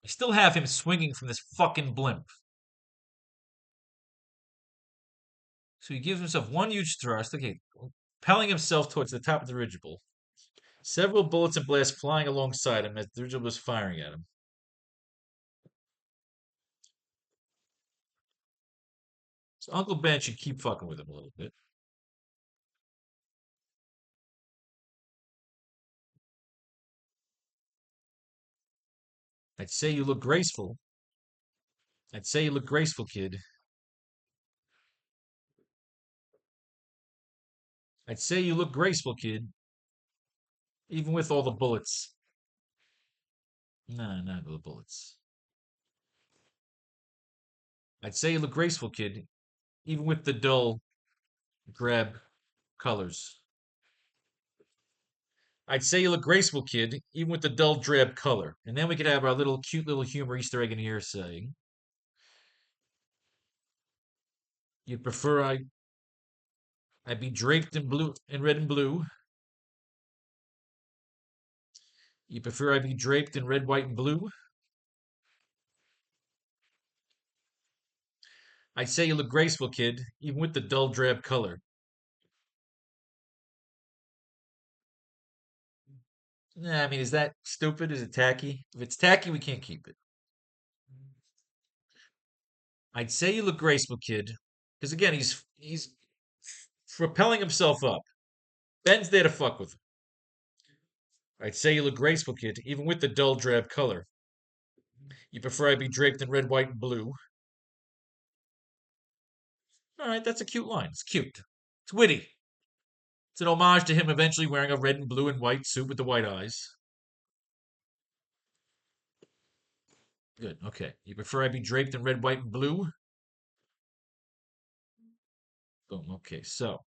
S1: I still have him swinging from this fucking blimp. So he gives himself one huge thrust. Okay, propelling himself towards the top of the dirigible. Several bullets and blasts flying alongside him as the dirigible is firing at him. So Uncle Ben should keep fucking with him a little bit. I'd say you look graceful. I'd say you look graceful, kid. I'd say you look graceful, kid. Even with all the bullets. Nah, not the bullets. I'd say you look graceful, kid. Even with the dull drab colors. I'd say you look graceful, kid, even with the dull drab color. And then we could have our little cute little humor Easter egg in here saying, "You'd prefer I be draped in blue in red and blue. You prefer I be draped in red, white, and blue? I'd say you look graceful, kid, even with the dull drab color." Nah, I mean, is that stupid? Is it tacky? If it's tacky, we can't keep it. I'd say you look graceful, kid. Because again, he's propelling himself up. Ben's there to fuck with him. I'd say you look graceful, kid, even with the dull drab color. You prefer I be draped in red, white, and blue. All right, that's a cute line. It's cute. It's witty. It's an homage to him eventually wearing a red and blue and white suit with the white eyes. Good. Okay. You prefer I be draped in red, white, and blue? Boom. Okay. So,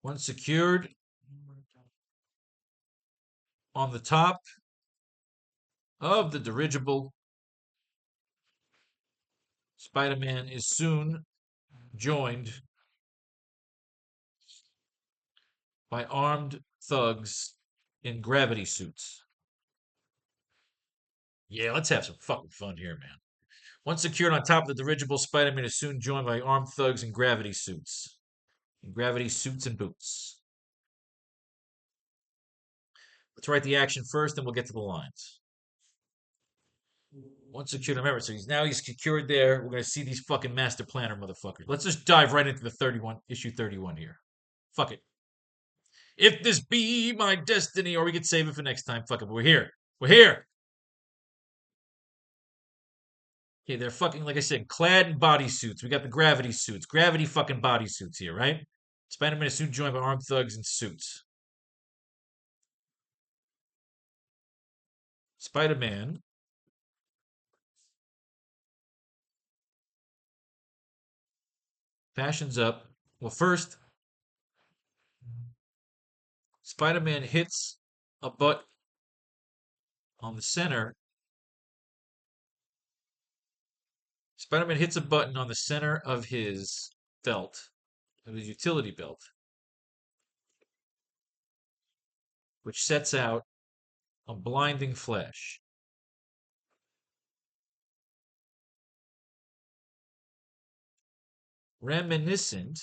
S1: once secured on the top of the dirigible, Spider-Man is soon joined by armed thugs in gravity suits. Yeah, let's have some fucking fun here, man. Once secured on top of the dirigible, Spider-Man is soon joined by armed thugs in gravity suits. In gravity suits and boots. Let's write the action first, then we'll get to the lines. Once secured, remember, so he's secured there. We're gonna see these fucking master planner motherfuckers. Let's just dive right into the 31 issue 31 here. Fuck it. If this be my destiny, or we could save it for next time. Fuck it. But we're here. We're here. Okay, they're fucking, like I said, clad in bodysuits. We got the gravity suits. Gravity fucking bodysuits here, right? Spider-Man is soon joined by armed thugs in suits. Spider-Man fashions up. Well, first, Spider-Man hits a button on the center. Spider-Man hits a button on the center of his belt, of his utility belt, which sets out a blinding flash. Reminiscent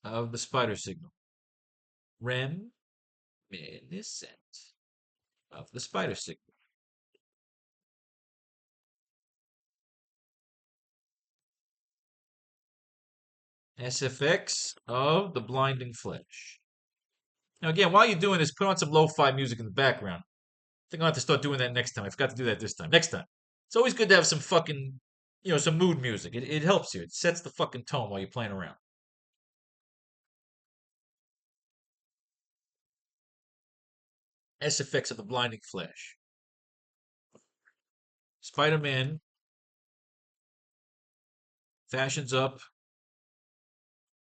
S1: of the spider signal. Reminiscent of the spider signal. SFX of the blinding flash. Now, again, while you're doing this, put on some lo-fi music in the background. I think I'll have to start doing that next time. I forgot to do that this time. Next time. It's always good to have some fucking, some mood music. It helps you. It sets the fucking tone while you're playing around. SFX of the blinding flash. Spider-Man fashions up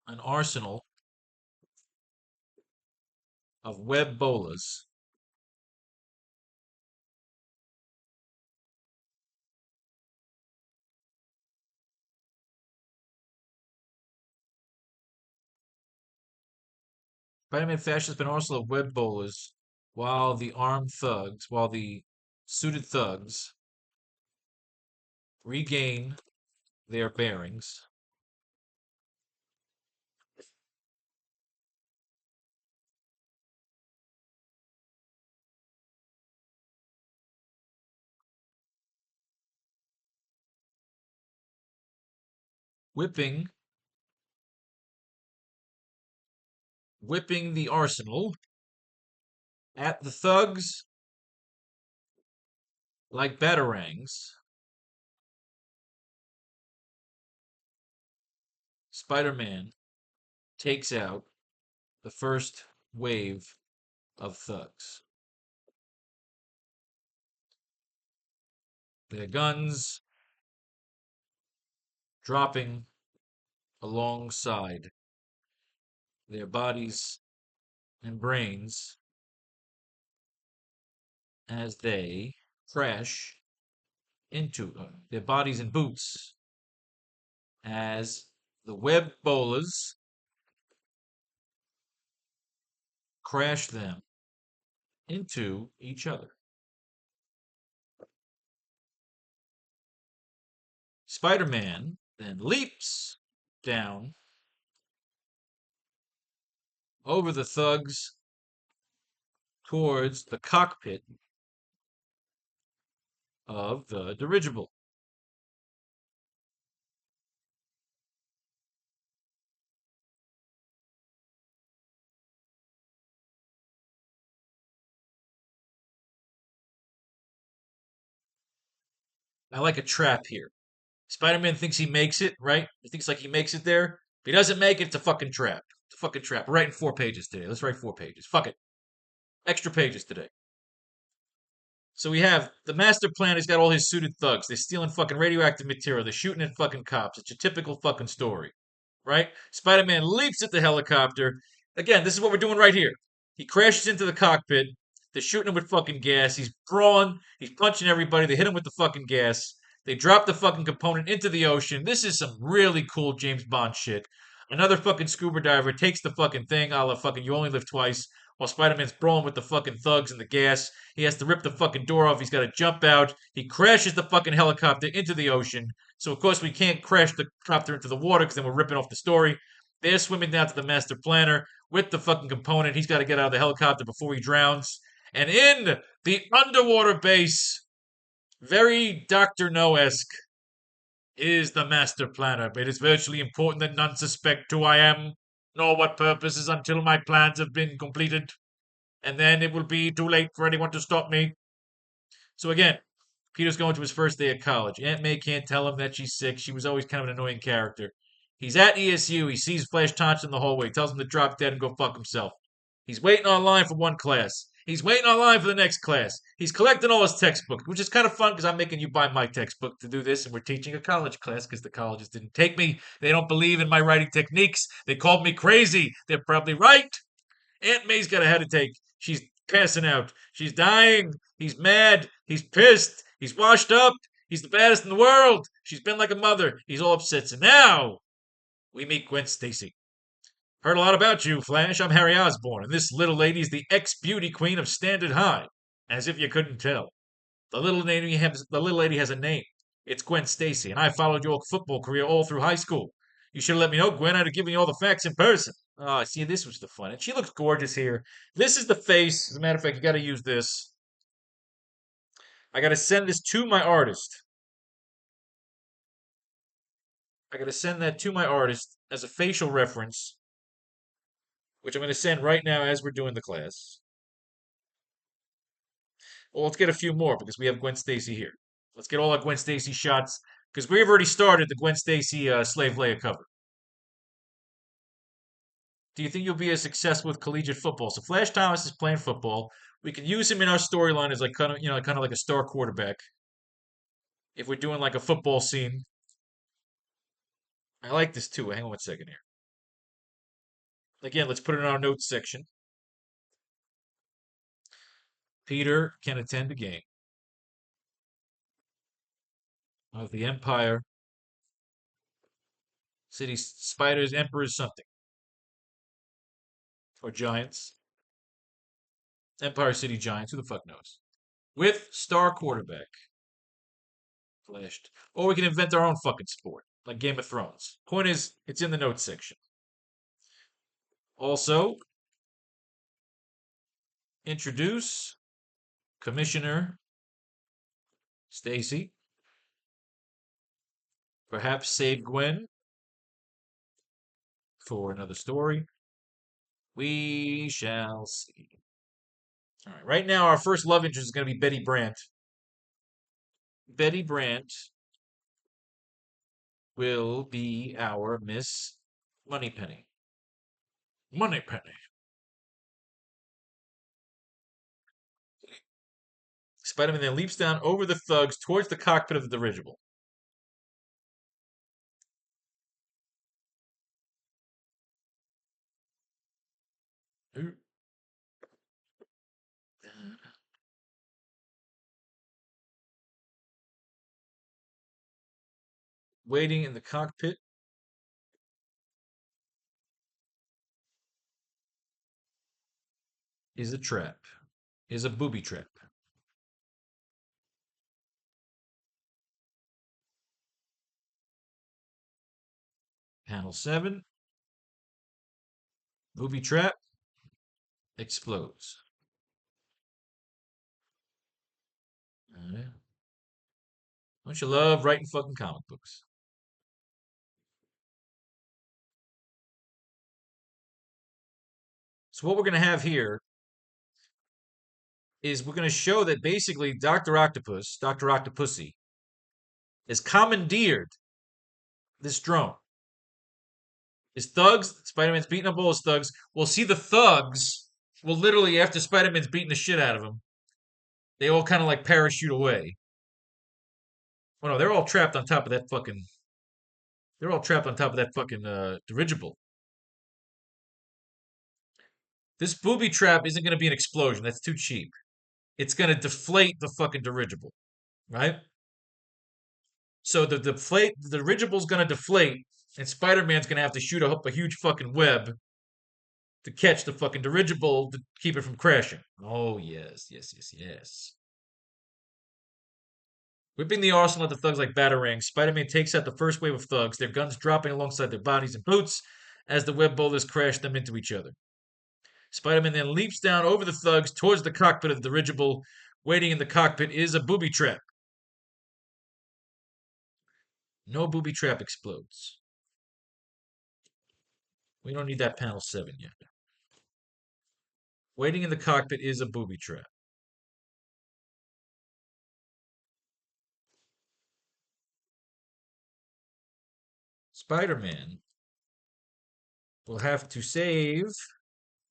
S1: an arsenal of web bolas. Spider-Man fashions an arsenal of web bolas while the suited thugs regain their bearings. Whipping the arsenal at the thugs like batarangs. Spider-Man takes out the first wave of thugs. Their guns dropping alongside their bodies and brains as they crash into their bodies and boots as the web bolas crash them into each other. Spider-Man then leaps down over the thugs towards the cockpit of the dirigible. I like a trap here. Spider-Man thinks he makes it, right? He thinks like he makes it there. If he doesn't make it, it's a fucking trap. It's a fucking trap. We're writing 4 pages today. Let's write 4 pages. Fuck it. Extra pages today. So we have the master plan. He's got all his suited thugs. They're stealing fucking radioactive material. They're shooting at fucking cops. It's a typical fucking story, right? Spider-Man leaps at the helicopter. Again, this is what we're doing right here. He crashes into the cockpit. They're shooting him with fucking gas. He's brawling. He's punching everybody. They hit him with the fucking gas. They drop the fucking component into the ocean. This is some really cool James Bond shit. Another fucking scuba diver takes the fucking thing, a la fucking You Only Live Twice, while Spider-Man's brawling with the fucking thugs and the gas. He has to rip the fucking door off. He's got to jump out. He crashes the fucking helicopter into the ocean. So, of course, we can't crash the copter into the water because then we're ripping off the story. They're swimming down to the master planner with the fucking component. He's got to get out of the helicopter before he drowns. And in the underwater base, very Dr. No-esque, is the master planner. It is virtually important that none suspect who I am, nor what purposes until my plans have been completed. And then it will be too late for anyone to stop me. So again, Peter's going to his first day at college. Aunt May can't tell him that she's sick. She was always kind of an annoying character. He's at ESU. He sees Flash Thompson in the hallway. Tells him to drop dead and go fuck himself. He's waiting online for one class. He's waiting online for the next class. He's collecting all his textbooks, which is kind of fun because I'm making you buy my textbook to do this, and we're teaching a college class because the colleges didn't take me. They don't believe in my writing techniques. They called me crazy. They're probably right. Aunt May's got a head take. She's passing out. She's dying. He's mad. He's pissed. He's washed up. He's the baddest in the world. She's been like a mother. He's all upset. So now we meet Gwen Stacy. Heard a lot about you, Flash. I'm Harry Osborn, and this little lady's the ex-beauty queen of Standard High. As if you couldn't tell. The little lady has a name. It's Gwen Stacy, and I followed your football career all through high school. You should have let me know, Gwen. I'd have given you all the facts in person. Oh, see, this was the fun. And she looks gorgeous here. This is the face. As a matter of fact, you got to use this. I got to send this to my artist. I got to send that to my artist as a facial reference, which I'm going to send right now as we're doing the class. Well, let's get a few more because we have Gwen Stacy here. Let's get all our Gwen Stacy shots because we've already started the Gwen Stacy Slave Leia cover. Do you think you'll be as successful with collegiate football? So Flash Thomas is playing football. We can use him in our storyline as like kind of like a star quarterback. If we're doing like a football scene, I like this too. Hang on one second here. Again, let's put it in our notes section. Peter can attend a game of the Empire City Spiders, Emperors, something or Giants. Empire City Giants. Who the fuck knows? With star quarterback. Flashed. Or we can invent our own fucking sport, like Game of Thrones. Point is, it's in the notes section. Also, introduce Commissioner Stacy. Perhaps save Gwen for another story. We shall see. All right. Right now, our first love interest is going to be Betty Brant. Betty Brant will be our Miss Moneypenny. Moneypenny. Spider-Man then leaps down over the thugs towards the cockpit of the dirigible. Waiting in the cockpit is a trap, is a booby trap. Panel 7. Booby trap explodes. Don't you love writing fucking comic books? So what we're gonna have here is we're gonna show that basically Doctor Octopus, Doctor Octopussy, has commandeered this drone. His thugs, Spider-Man's beating up all his thugs. We'll see the thugs will literally, after Spider-Man's beating the shit out of him, they all kind of like parachute away. Oh no, they're all trapped on top of that fucking. They're all trapped on top of that fucking dirigible. This booby trap isn't going to be an explosion. That's too cheap. It's going to deflate the fucking dirigible, right? So the dirigible's going to deflate, and Spider-Man's going to have to shoot up a huge fucking web to catch the fucking dirigible to keep it from crashing. Oh yes, yes, yes, yes. Whipping the arsenal at the thugs like batarangs, Spider-Man takes out the first wave of thugs, their guns dropping alongside their bodies and boots as the web boulders crash them into each other. Spider-Man then leaps down over the thugs towards the cockpit of the dirigible. Waiting in the cockpit is a booby trap. No booby trap explodes. We don't need that panel 7 yet. Waiting in the cockpit is a booby trap. Spider-Man will have to save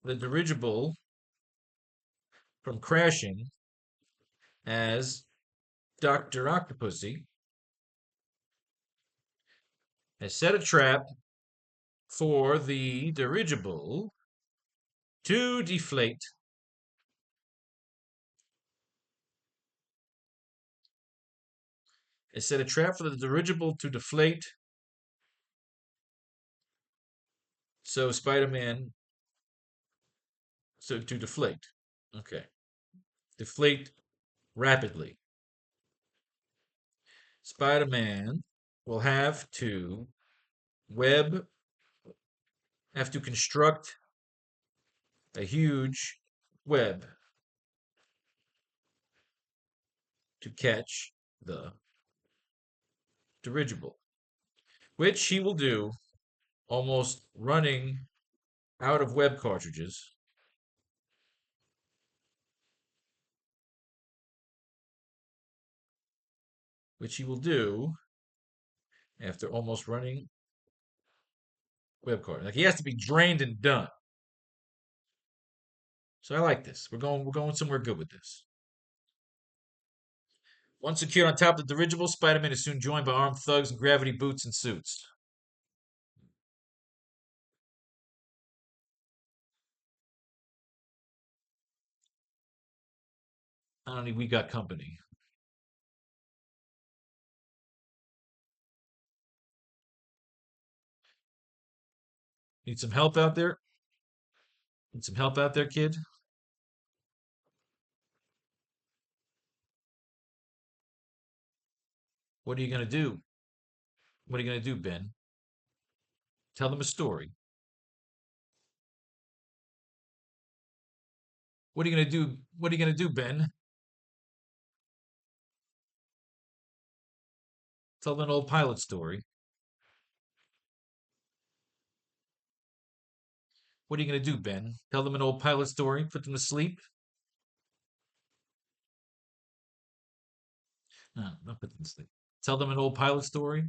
S1: the dirigible from crashing as Dr. Octopussy has set a trap for the dirigible to deflate. Has set a trap for the dirigible to deflate. So Spider-Man, so to deflate. Okay. Deflate rapidly. Spider-Man will have to construct a huge web to catch the dirigible, which he will do almost running out of web cartridges. Which he will do after almost running web card. Like he has to be drained and done. So I like this. We're going somewhere good with this. Once secured on top of the dirigible, Spider-Man is soon joined by armed thugs in gravity boots and suits. I don't need. We got company. Need some help out there? Need some help out there, kid? What are you gonna do? What are you gonna do, Ben? Tell them a story. What are you gonna do? What are you gonna do, Ben? Tell them an old pilot story. What are you gonna do, Ben? Tell them an old pilot story. Put them to sleep. No, not put them to sleep. Tell them an old pilot story.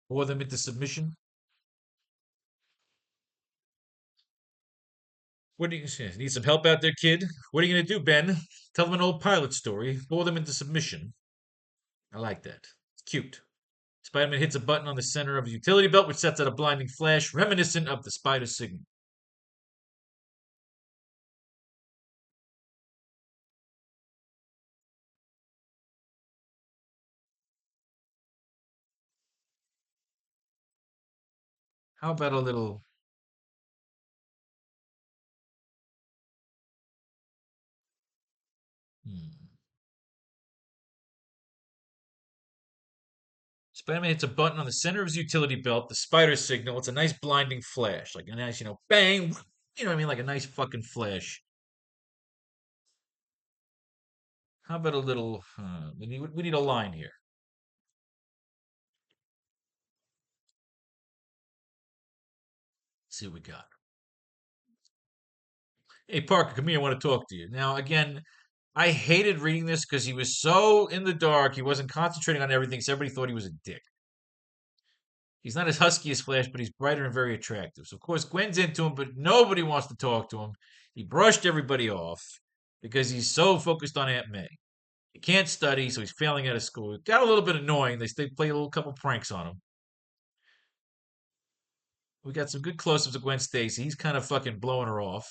S1: Bore them into submission. What do you say? Need some help out there, kid? What are you gonna do, Ben? Tell them an old pilot story. Bore them into submission. I like that. It's cute. Spider-Man hits a button on the center of his utility belt, which sets out a blinding flash reminiscent of the spider signal. How about a little? Hmm. Spider-Man hits a button on the center of his utility belt, the spider signal. It's a nice blinding flash, like a nice, bang. You know what I mean? Like a nice fucking flash. How about a little? We need a line here. Let's see what we got. Hey Parker, come here. I want to talk to you. Now again, I hated reading this because he was so in the dark. He wasn't concentrating on everything, so everybody thought he was a dick. He's not as husky as Flash, but he's brighter and very attractive. So of course Gwen's into him, but nobody wants to talk to him. He brushed everybody off because he's so focused on Aunt May. He can't study, so he's failing out of school. It got a little bit annoying. They play a little couple pranks on him. We got some good close-ups of Gwen Stacy. He's kind of fucking blowing her off.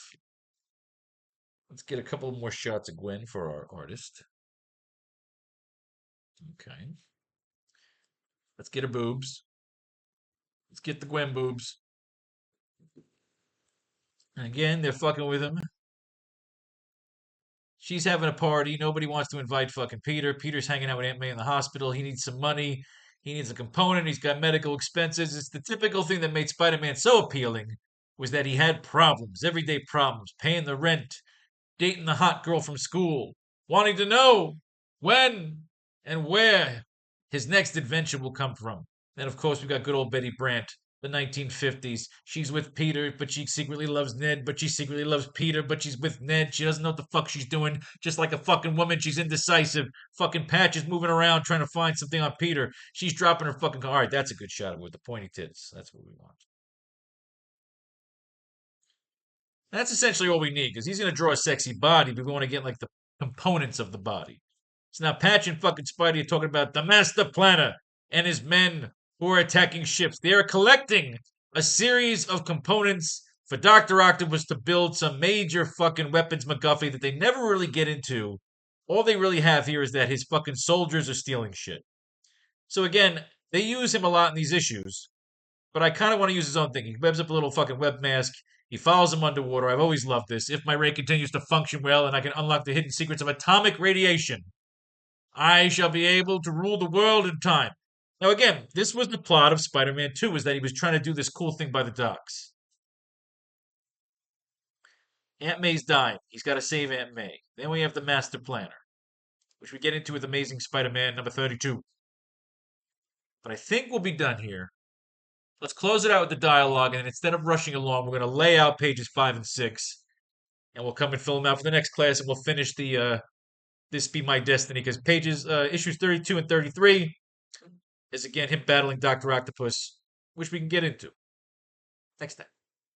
S1: Let's get a couple more shots of Gwen for our artist. Okay. Let's get her boobs. Let's get the Gwen boobs. And again, they're fucking with him. She's having a party. Nobody wants to invite fucking Peter. Peter's hanging out with Aunt May in the hospital. He needs some money. He needs a component. He's got medical expenses. It's the typical thing that made Spider-Man so appealing was that he had problems, everyday problems, paying the rent, dating the hot girl from school, wanting to know when and where his next adventure will come from. Then, of course, we've got good old Betty Brant, the 1950s. She's with Peter, but she secretly loves Ned, but she secretly loves Peter, but she's with Ned. She doesn't know what the fuck she's doing. Just like a fucking woman, she's indecisive. Fucking Patch is moving around trying to find something on Peter. She's dropping her fucking car. All right, that's a good shot of her with the pointy tits. That's what we want. That's essentially all we need because he's going to draw a sexy body, but we want to get like the components of the body. So now Patch and fucking Spidey are talking about the Master Planner and his men who are attacking ships. They are collecting a series of components for Dr. Octopus to build some major fucking weapons MacGuffin that they never really get into. All they really have here is that his fucking soldiers are stealing shit. So again, they use him a lot in these issues, but I kind of want to use his own thing. He webs up a little fucking web mask. He follows him underwater. I've always loved this. If my ray continues to function well and I can unlock the hidden secrets of atomic radiation, I shall be able to rule the world in time. Now, again, this was the plot of Spider-Man 2, is that he was trying to do this cool thing by the docks. Aunt May's dying. He's got to save Aunt May. Then we have the Master Planner, which we get into with Amazing Spider-Man number 32. But I think we'll be done here. Let's close it out with the dialogue, and instead of rushing along, we're going to lay out pages 5 and 6, and we'll come and fill them out for the next class, and we'll finish the This Be My Destiny, because issues 32 and 33 is again him battling Dr. Octopus, which we can get into next time.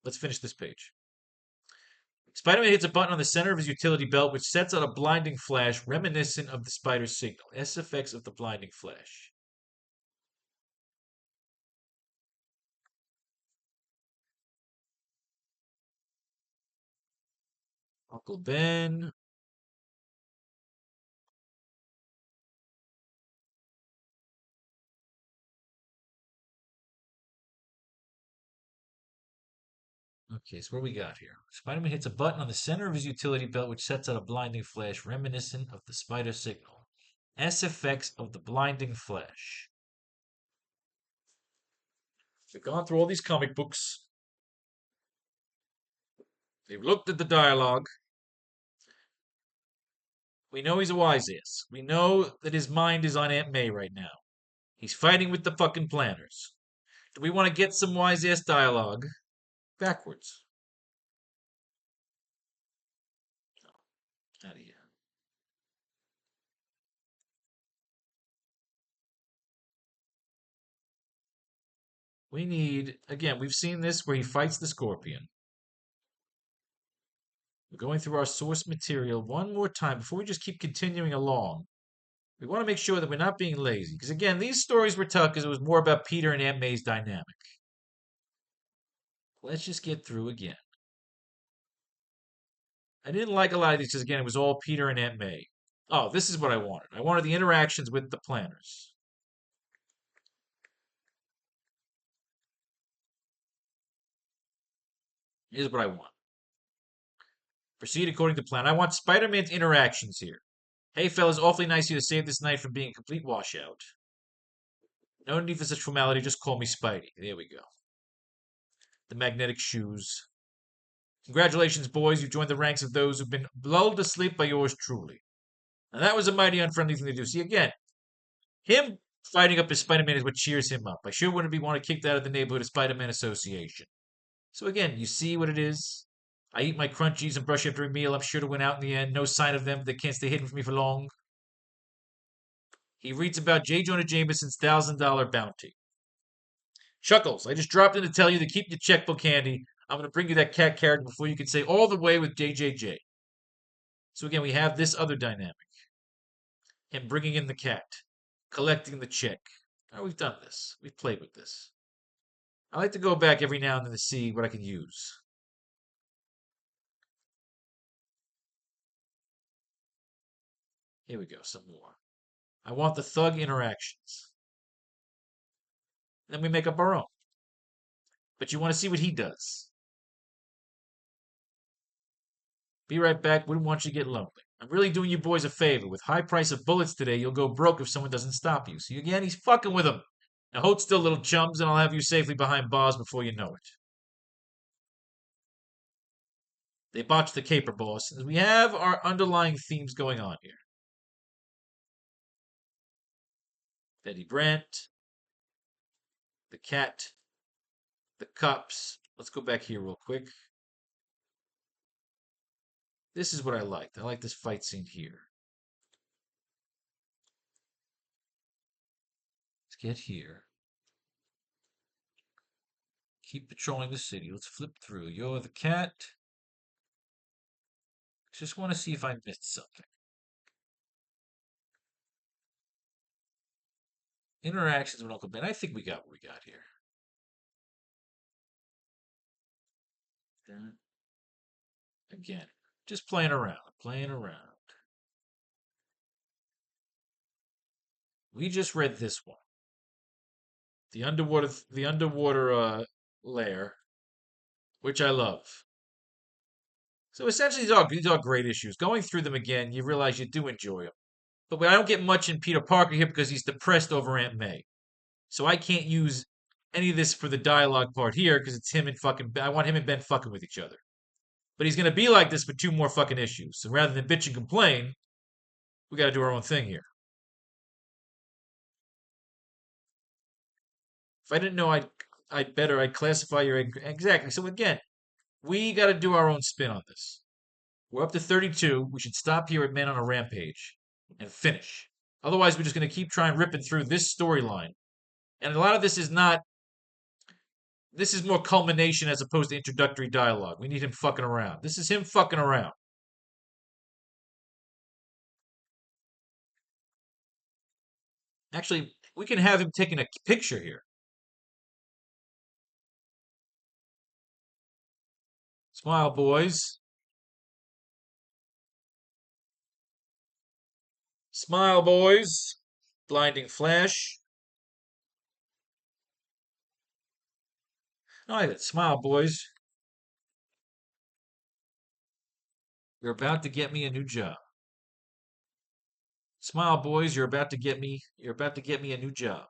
S1: Let's finish this page. Spider-Man hits a button on the center of his utility belt, which sets out a blinding flash reminiscent of the spider's signal. S effects of the blinding flash. Uncle Ben. Okay, so what we got here? Spider-Man hits a button on the center of his utility belt, which sets out a blinding flash reminiscent of the spider signal. S effects of the blinding flash. We've gone through all these comic books. They've looked at the dialogue. We know he's a wise ass. We know that his mind is on Aunt May right now. He's fighting with the fucking planners. Do we want to get some wise ass dialogue backwards? Out of here. We need, again, we've seen this where he fights the scorpion. We're going through our source material one more time before we just keep continuing along. We want to make sure that we're not being lazy. Because again, these stories were tough because it was more about Peter and Aunt May's dynamic. Let's just get through again. I didn't like a lot of these because again, it was all Peter and Aunt May. Oh, this is what I wanted. I wanted the interactions with the planners. Here's what I want. Proceed according to plan. I want Spider-Man's interactions here. Hey, fellas, awfully nice of you to save this night from being a complete washout. No need for such formality, just call me Spidey. There we go. The magnetic shoes. Congratulations, boys. You joined the ranks of those who've been lulled to sleep by yours truly. And that was a mighty unfriendly thing to do. See, again, him fighting up his Spider-Man is what cheers him up. I sure wouldn't be want to kicked out of the neighborhood of Spider-Man Association. So again, you see what it is. I eat my crunchies and brush after a meal. I'm sure to win out in the end. No sign of them. They can't stay hidden from me for long. He reads about J. Jonah Jameson's $1,000 bounty. Chuckles, I just dropped in to tell you to keep your checkbook handy. I'm going to bring you that cat character before you can say all the way with JJJ. So again, we have this other dynamic. Him bringing in the cat, collecting the check. Oh, we've done this. We've played with this. I like to go back every now and then to see what I can use. Here we go, some more. I want the thug interactions. Then we make up our own. But you want to see what he does. Be right back. Wouldn't want you to get lonely. I'm really doing you boys a favor. With high price of bullets today, you'll go broke if someone doesn't stop you. See, again, he's fucking with them. Now hold still, little chums, and I'll have you safely behind bars before you know it. They botched the caper, boss, and we have our underlying themes going on here. Betty Brant, the cat, the cops. Let's go back here real quick. This is what I liked. I like this fight scene here. Let's get here. Keep patrolling the city. Let's flip through. You're the cat. Just want to see if I missed something. Interactions with Uncle Ben. I think we got what we got here. Again, just playing around, playing around. We just read this one. The underwater lair, which I love. So essentially, these are great issues. Going through them again, you realize you do enjoy them. But I don't get much in Peter Parker here because he's depressed over Aunt May. So I can't use any of this for the dialogue part here because it's him and fucking. I want him and Ben fucking with each other. But he's gonna be like this for two more fucking issues. So rather than bitch and complain, we got to do our own thing here. If I didn't know, I'd classify your exactly. So again, we got to do our own spin on this. We're up to 32. We should stop here at Men on a Rampage and finish. Otherwise, we're just going to keep trying ripping through this storyline. And a lot of this is not. This is more culmination as opposed to introductory dialogue. We need him fucking around. This is him fucking around. Actually, we can have him taking a picture here. Smile, boys. Smile, boys. Blinding flash. I like that. Smile, boys. You're about to get me a new job. Smile, boys. You're about to get me a new job.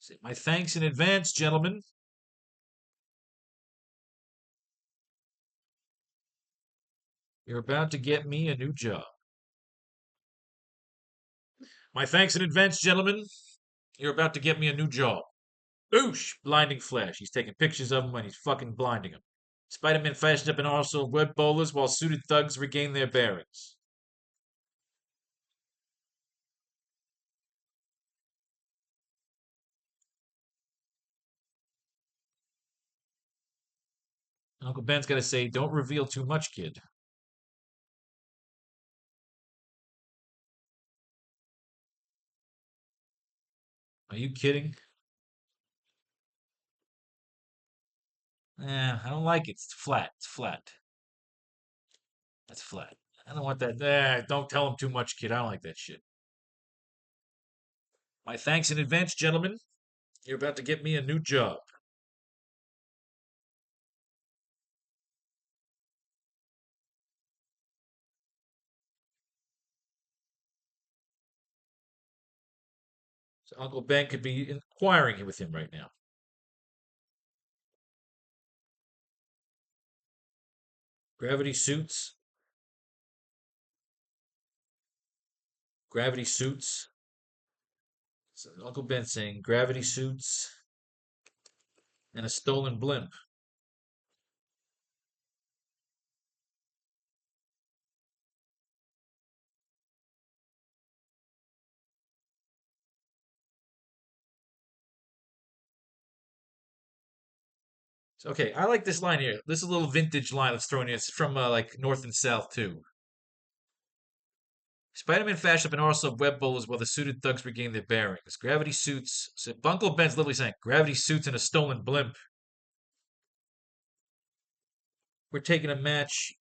S1: Say my thanks in advance, gentlemen. You're about to get me a new job. My thanks in advance, gentlemen. You're about to get me a new job. Oosh! Blinding flash. He's taking pictures of him when he's fucking blinding him. Spider-Man fashions up an arsenal of web bowlers while suited thugs regain their bearings. Uncle Ben's got to say, don't reveal too much, kid. Are you kidding? I don't like it. It's flat. It's flat. That's flat. I don't want that. Don't tell him too much, kid. I don't like that shit. My thanks in advance, gentlemen. You're about to get me a new job. So Uncle Ben could be inquiring with him right now. Gravity suits. Gravity suits. So Uncle Ben saying gravity suits and a stolen blimp. So, okay, I like this line here. This is a little vintage line that's thrown in. It's from like North and South too. Spider-Man flashed up an arsenal of web bowlers while the suited thugs regained their bearings. Gravity suits. So Uncle Ben's literally saying, "Gravity suits and a stolen blimp. We're taking a match.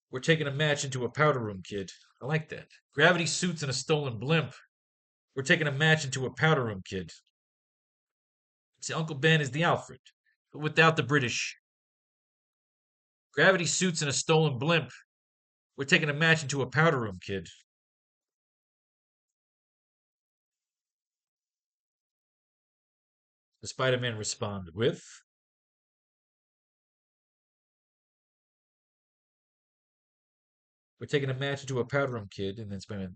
S1: We're taking a match into a powder room, kid." I like that. Gravity suits and a stolen blimp. We're taking a match into a powder room, kid. See, Uncle Ben is the Alfred, but without the British. Gravity suits and a stolen blimp. We're taking a match into a powder room, kid. The Spider-Man responded with, "We're taking a match into a powder room, kid." And then Spider-Man,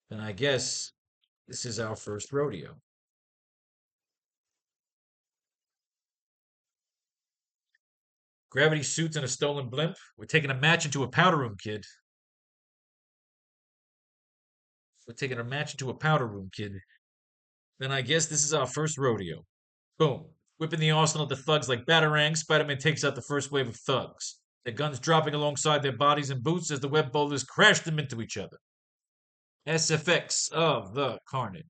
S1: "Then I guess this is our first rodeo." Gravity suits and a stolen blimp. We're taking a match into a powder room, kid. We're taking a match into a powder room, kid. Then I guess this is our first rodeo. Boom. Whipping the arsenal at the thugs like batarangs, Spider-Man takes out the first wave of thugs. Their guns dropping alongside their bodies and boots as the web boulders crash them into each other. SFX of the Carnage.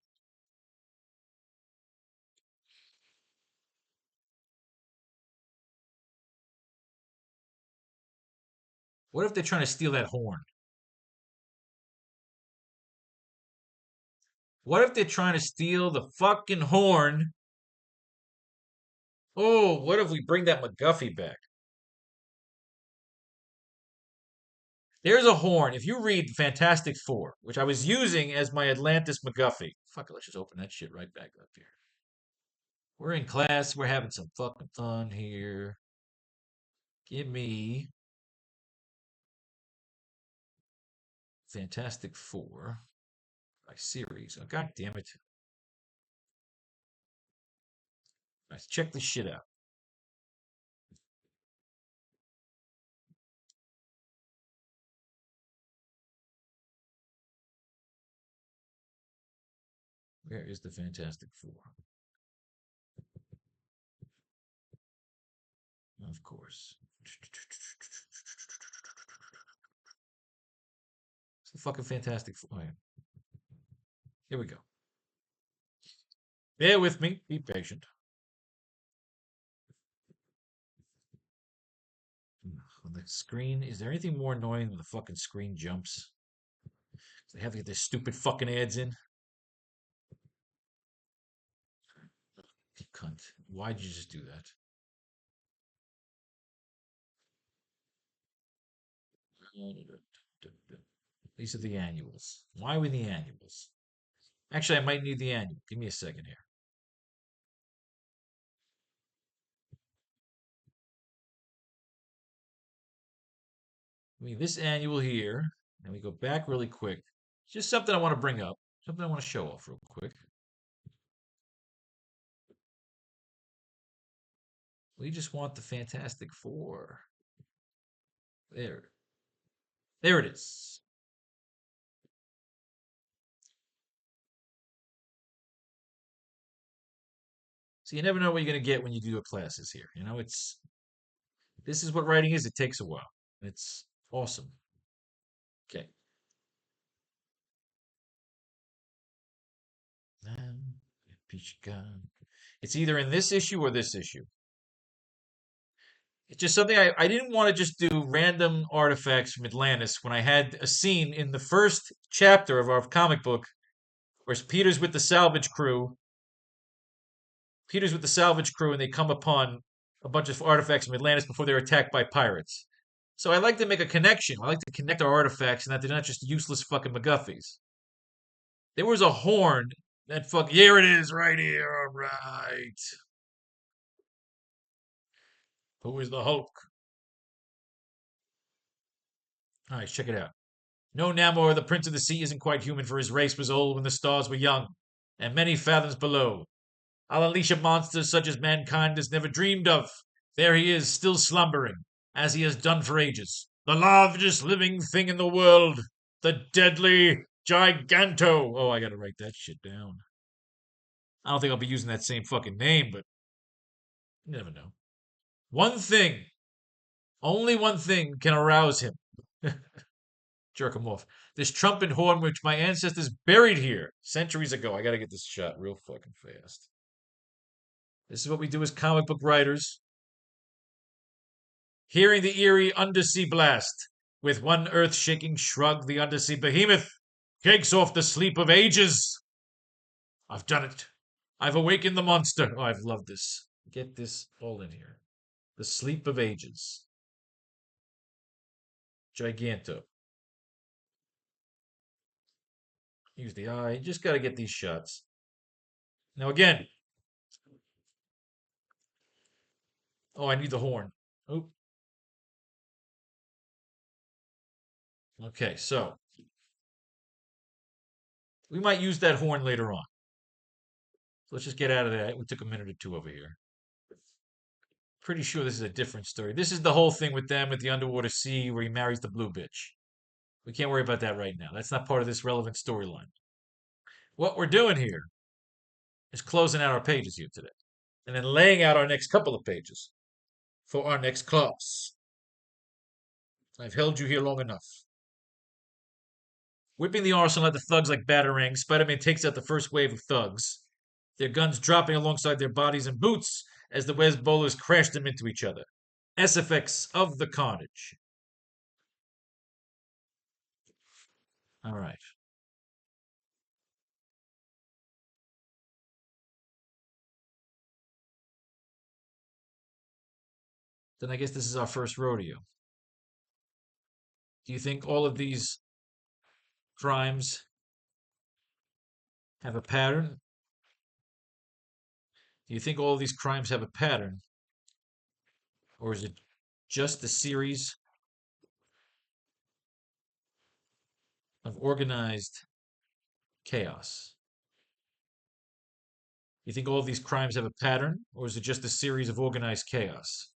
S1: What if they're trying to steal that horn? What if they're trying to steal the fucking horn? Oh, what if we bring that McGuffey back? There's a horn. If you read Fantastic Four, which I was using as my Atlantis McGuffey. Fuck it, let's just open that shit right back up here. We're in class. We're having some fucking fun here. Give me Fantastic Four by series. Oh, God damn it. Let's check this shit out. Where is the Fantastic Four? Of course. It's the fucking Fantastic Four. Oh, yeah. Here we go. Bear with me. Be patient. On the screen, is there anything more annoying when the fucking screen jumps? They have to get their stupid fucking ads in. You cunt. Why'd you just do that? These are the annuals. Why are we the annuals? Actually, I might need the annual. Give me a second here. I mean, this annual here, and we go back really quick. Just something I want to bring up. Something I want to show off real quick. We just want the Fantastic Four. There. There it is. So you never know what you're going to get when you do your classes here. You know, this is what writing is. It takes a while. It's awesome. Okay. Peach gun. It's either in this issue or this issue. It's just something I didn't want to just do random artifacts from Atlantis when I had a scene in the first chapter of our comic book where Peter's with the salvage crew. Peter's with the salvage crew and they come upon a bunch of artifacts from Atlantis before they're attacked by pirates. So I like to make a connection. I like to connect our artifacts and that they're not just useless fucking MacGuffies. There was a horn that fuck. Here it is, right here. All right. Who is the Hulk? All right, check it out. No, Namor, the Prince of the Sea, isn't quite human, for his race was old when the stars were young, and many fathoms below. I'll unleash a monster such as mankind has never dreamed of. There he is, still slumbering, as he has done for ages. The largest living thing in the world, the deadly Giganto. Oh, I gotta write that shit down. I don't think I'll be using that same fucking name, but you never know. One thing, only one thing can arouse him. Jerk him off. This trumpet horn which my ancestors buried here centuries ago. I gotta get this shot real fucking fast. This is what we do as comic book writers. Hearing the eerie undersea blast, with one earth shaking shrug, the undersea behemoth shakes off the sleep of ages. I've done it. I've awakened the monster. Oh, I've loved this. Get this all in here. The sleep of ages. Giganto. Use the eye. You just got to get these shots. Now, again. Oh, I need the horn. Oop. Okay, so we might use that horn later on. So let's just get out of that. We took a minute or two over here. Pretty sure this is a different story. This is the whole thing with them at the underwater sea where he marries the blue bitch. We can't worry about that right now. That's not part of this relevant storyline. What we're doing here is closing out our pages here today and then laying out our next couple of pages for our next class. I've held you here long enough. Whipping the arsenal at the thugs like batarangs, Spider-Man takes out the first wave of thugs, their guns dropping alongside their bodies and boots as the Wes bowlers crash them into each other. SFX of the carnage. All right. Then I guess this is our first rodeo. Do you think all of these crimes have a pattern? Do you think all of these crimes have a pattern? Or is it just a series of organized chaos? You think all of these crimes have a pattern? Or is it just a series of organized chaos?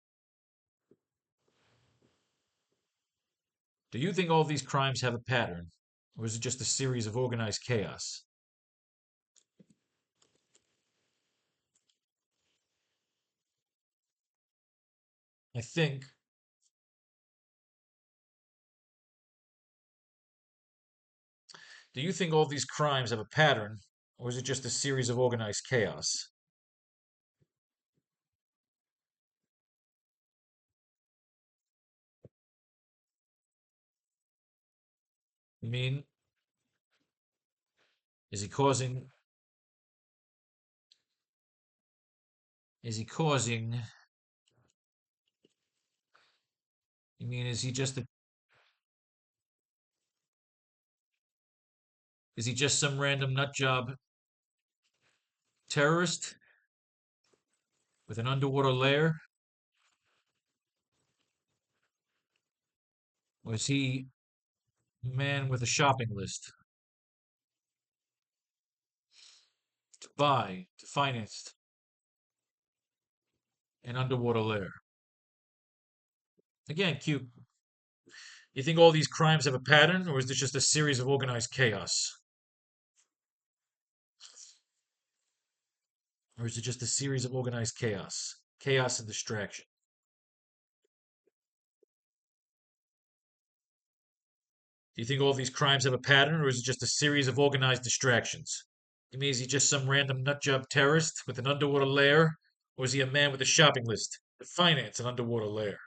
S1: Do you think all of these crimes have a pattern? Or is it just a series of organized chaos? I think Do you think all these crimes have a pattern, or is it just a series of organized chaos? I mean, is he causing? Is he causing? I mean, is he just a? Is he just some random nut job terrorist with an underwater lair, or is he a man with a shopping list to buy, to finance an underwater lair? Again, Q. You think all these crimes have a pattern, or is this just a series of organized chaos? Or is it just a series of organized chaos? Chaos and distraction. Do you think all these crimes have a pattern, or is it just a series of organized distractions? You mean is he just some random nutjob terrorist with an underwater lair, or is he a man with a shopping list to finance an underwater lair?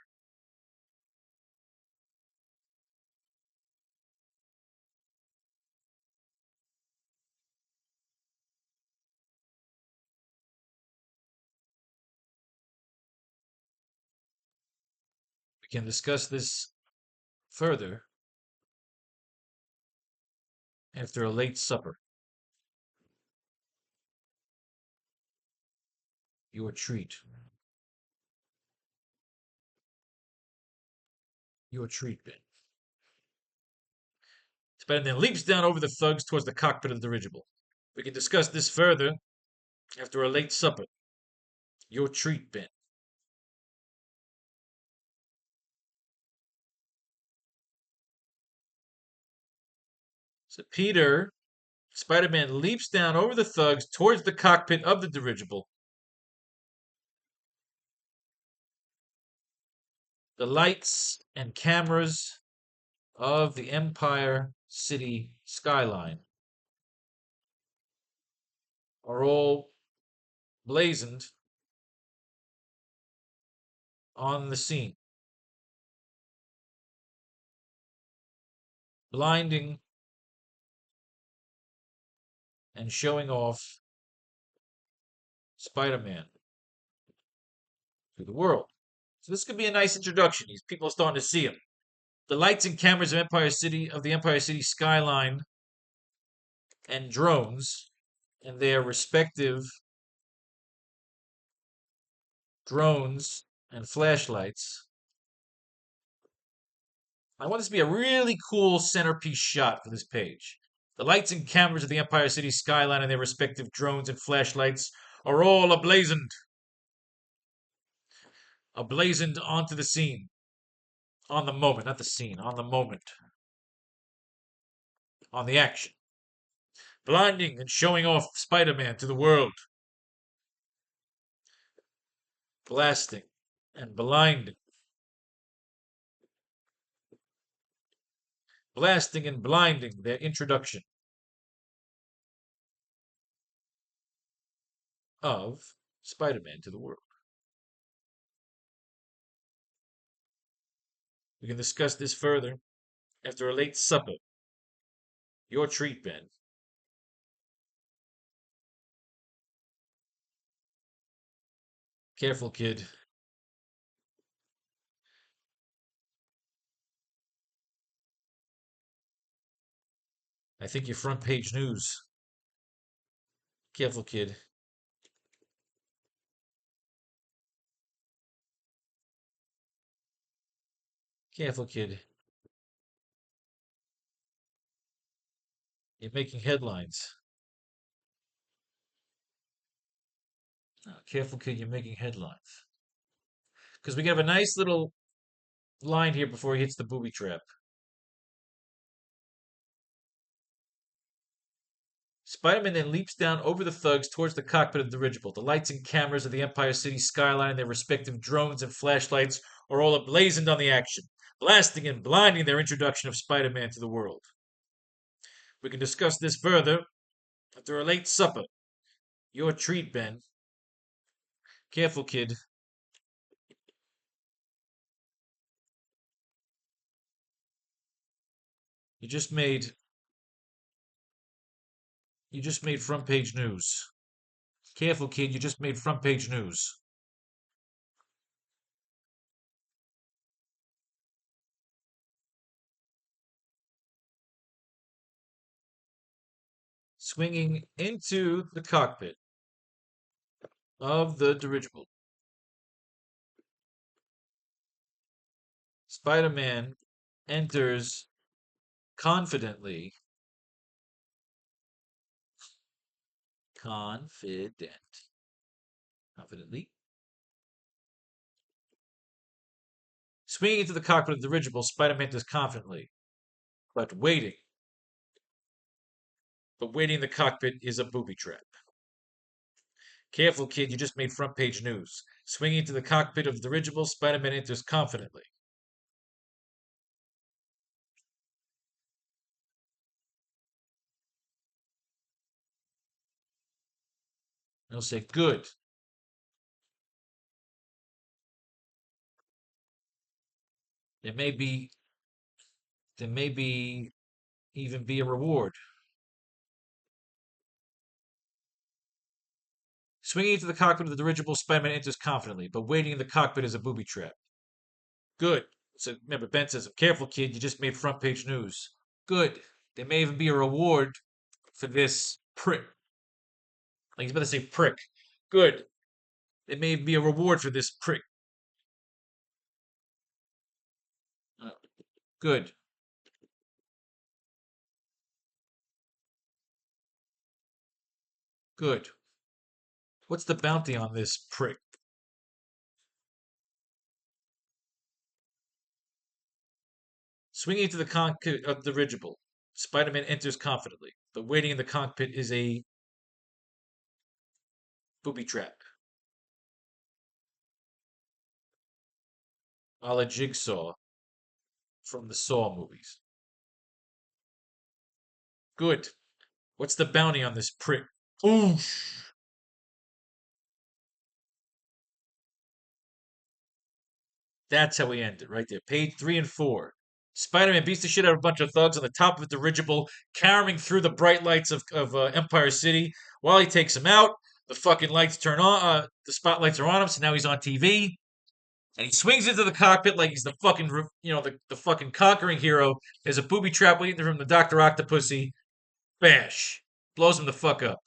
S1: We can discuss this further after a late supper. Your treat. Your treat bin. Spider-Man leaps down over the thugs towards the cockpit of the dirigible. We can discuss this further after a late supper. Your treat bin. So Spider-Man leaps down over the thugs towards the cockpit of the dirigible. The lights and cameras of the Empire City skyline are all blazoned on the scene, blinding and showing off Spider-Man to the world. So this could be a nice introduction. These people are starting to see him. The lights and cameras of the Empire City skyline and drones and their respective drones and flashlights. I want this to be a really cool centerpiece shot for this page. The lights and cameras of the Empire City skyline and their respective drones and flashlights are all ablazoned onto the scene. On the moment, not the scene, on the moment. On the action. Blinding and showing off Spider-Man to the world. Blasting and blinding. Blasting and blinding their introduction of Spider-Man to the world. We can discuss this further after a late supper. Your treat, Ben. Careful, kid. I think you're front page news. Careful, kid. Careful, kid. You're making headlines. Oh, careful, kid. You're making headlines. Because we have a nice little line here before he hits the booby trap. Spider-Man then leaps down over the thugs towards the cockpit of the dirigible. The lights and cameras of the Empire City skyline and their respective drones and flashlights are all ablazoned on the action, blasting and blinding their introduction of Spider-Man to the world. We can discuss this further after a late supper. Your treat, Ben. Careful, kid. You just made front page news. Careful, kid. You just made front page news. Swinging into the cockpit of the dirigible. Spider-Man enters confidently. Confidently. Swinging into the cockpit of the dirigible, Spider-Man enters confidently, but waiting. But waiting in the cockpit is a booby trap. Careful, kid, you just made front page news. Swinging into the cockpit of the dirigible, Spider-Man enters confidently. He'll say, good. There may be even be a reward. Swinging into the cockpit of the dirigible, Spider-Man enters confidently, but waiting in the cockpit is a booby trap. Good. So remember, Ben says, careful, kid, you just made front page news. Good. There may even be a reward for this prick. Like he's about to say prick. Good. There may be a reward for this prick. Good. Good. What's the bounty on this prick? Swinging into the cockpit of the dirigible, Spider-Man enters confidently, but waiting in the cockpit is a booby trap, a la Jigsaw from the Saw movies. Good. What's the bounty on this prick? Oosh. That's how we end it, right there. Page 3 and 4. Spider-Man beats the shit out of a bunch of thugs on the top of a dirigible, caroming through the bright lights of Empire City. While he takes them out, the fucking lights turn on. The spotlights are on him, so now he's on TV. And he swings into the cockpit like he's the fucking, the fucking conquering hero. There's a booby trap waiting for him, the Dr. Octopussy. Bash. Blows him the fuck up.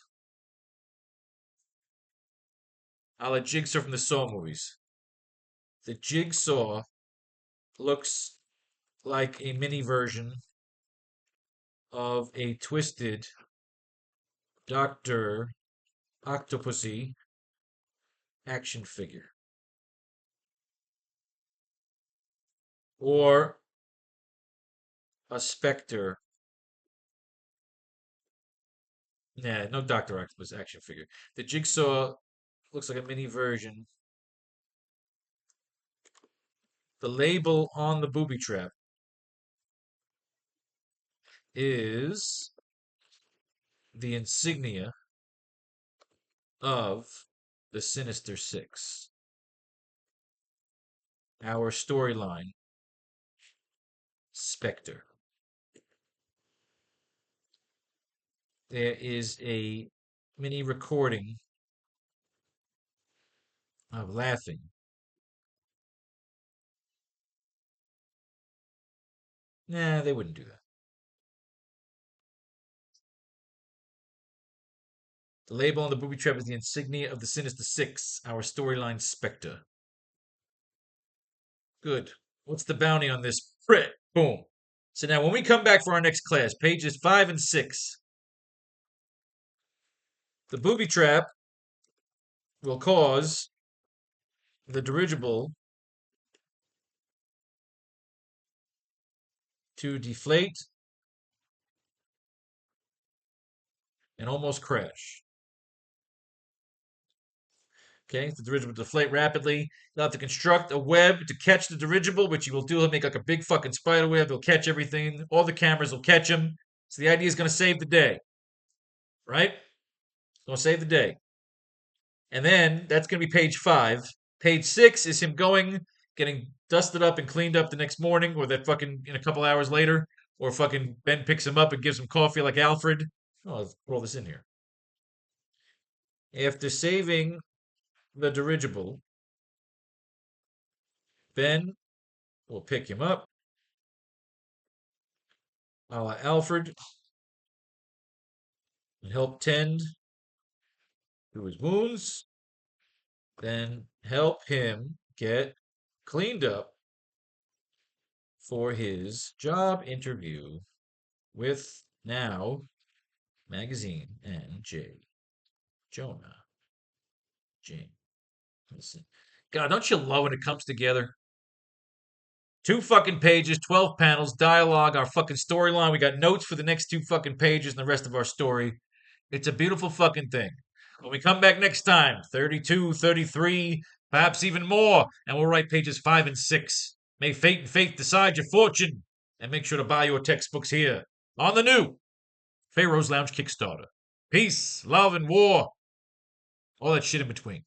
S1: A la Jigsaw from the Saw movies. The Jigsaw looks like a mini version of a twisted Dr. Octopussy action figure. Or a Spectre. Nah, no Dr. Octopus action figure. The Jigsaw looks like a mini version. The label on the booby trap is the insignia of the Sinister Six. Our storyline, Spectre. There is a mini recording of laughing. Nah, they wouldn't do that. The label on the booby trap is the insignia of the Sinister Six, our storyline Spectre. Good. What's the bounty on this prick? Boom. So now when we come back for our next class, pages 5 and 6, the booby trap will cause the dirigible to deflate and almost crash. Okay, the dirigible will deflate rapidly. You'll have to construct a web to catch the dirigible, which you will do. He'll make like a big fucking spider web. He'll catch everything. All the cameras will catch him. So the idea is going to save the day. Right? Going to save the day. And then that's going to be page 5. Page 6 is him going, getting dusted up and cleaned up the next morning, or that fucking in a couple hours later, or fucking Ben picks him up and gives him coffee like Alfred. Oh, let's put all this in here. After saving the dirigible, Ben will pick him up, a la Alfred, and help tend to his wounds, then help him get cleaned up for his job interview with Now Magazine and J. Jonah Jameson. God, don't you love when it comes together? 2 fucking pages, 12 panels, dialogue, our fucking storyline. We got notes for the next 2 fucking pages and the rest of our story. It's a beautiful fucking thing. When we come back next time, 32, 33, perhaps even more, and we'll write pages 5 and 6. May fate and faith decide your fortune. And make sure to buy your textbooks here on the new Faro's Lounge Kickstarter. Peace, love, and war. All that shit in between.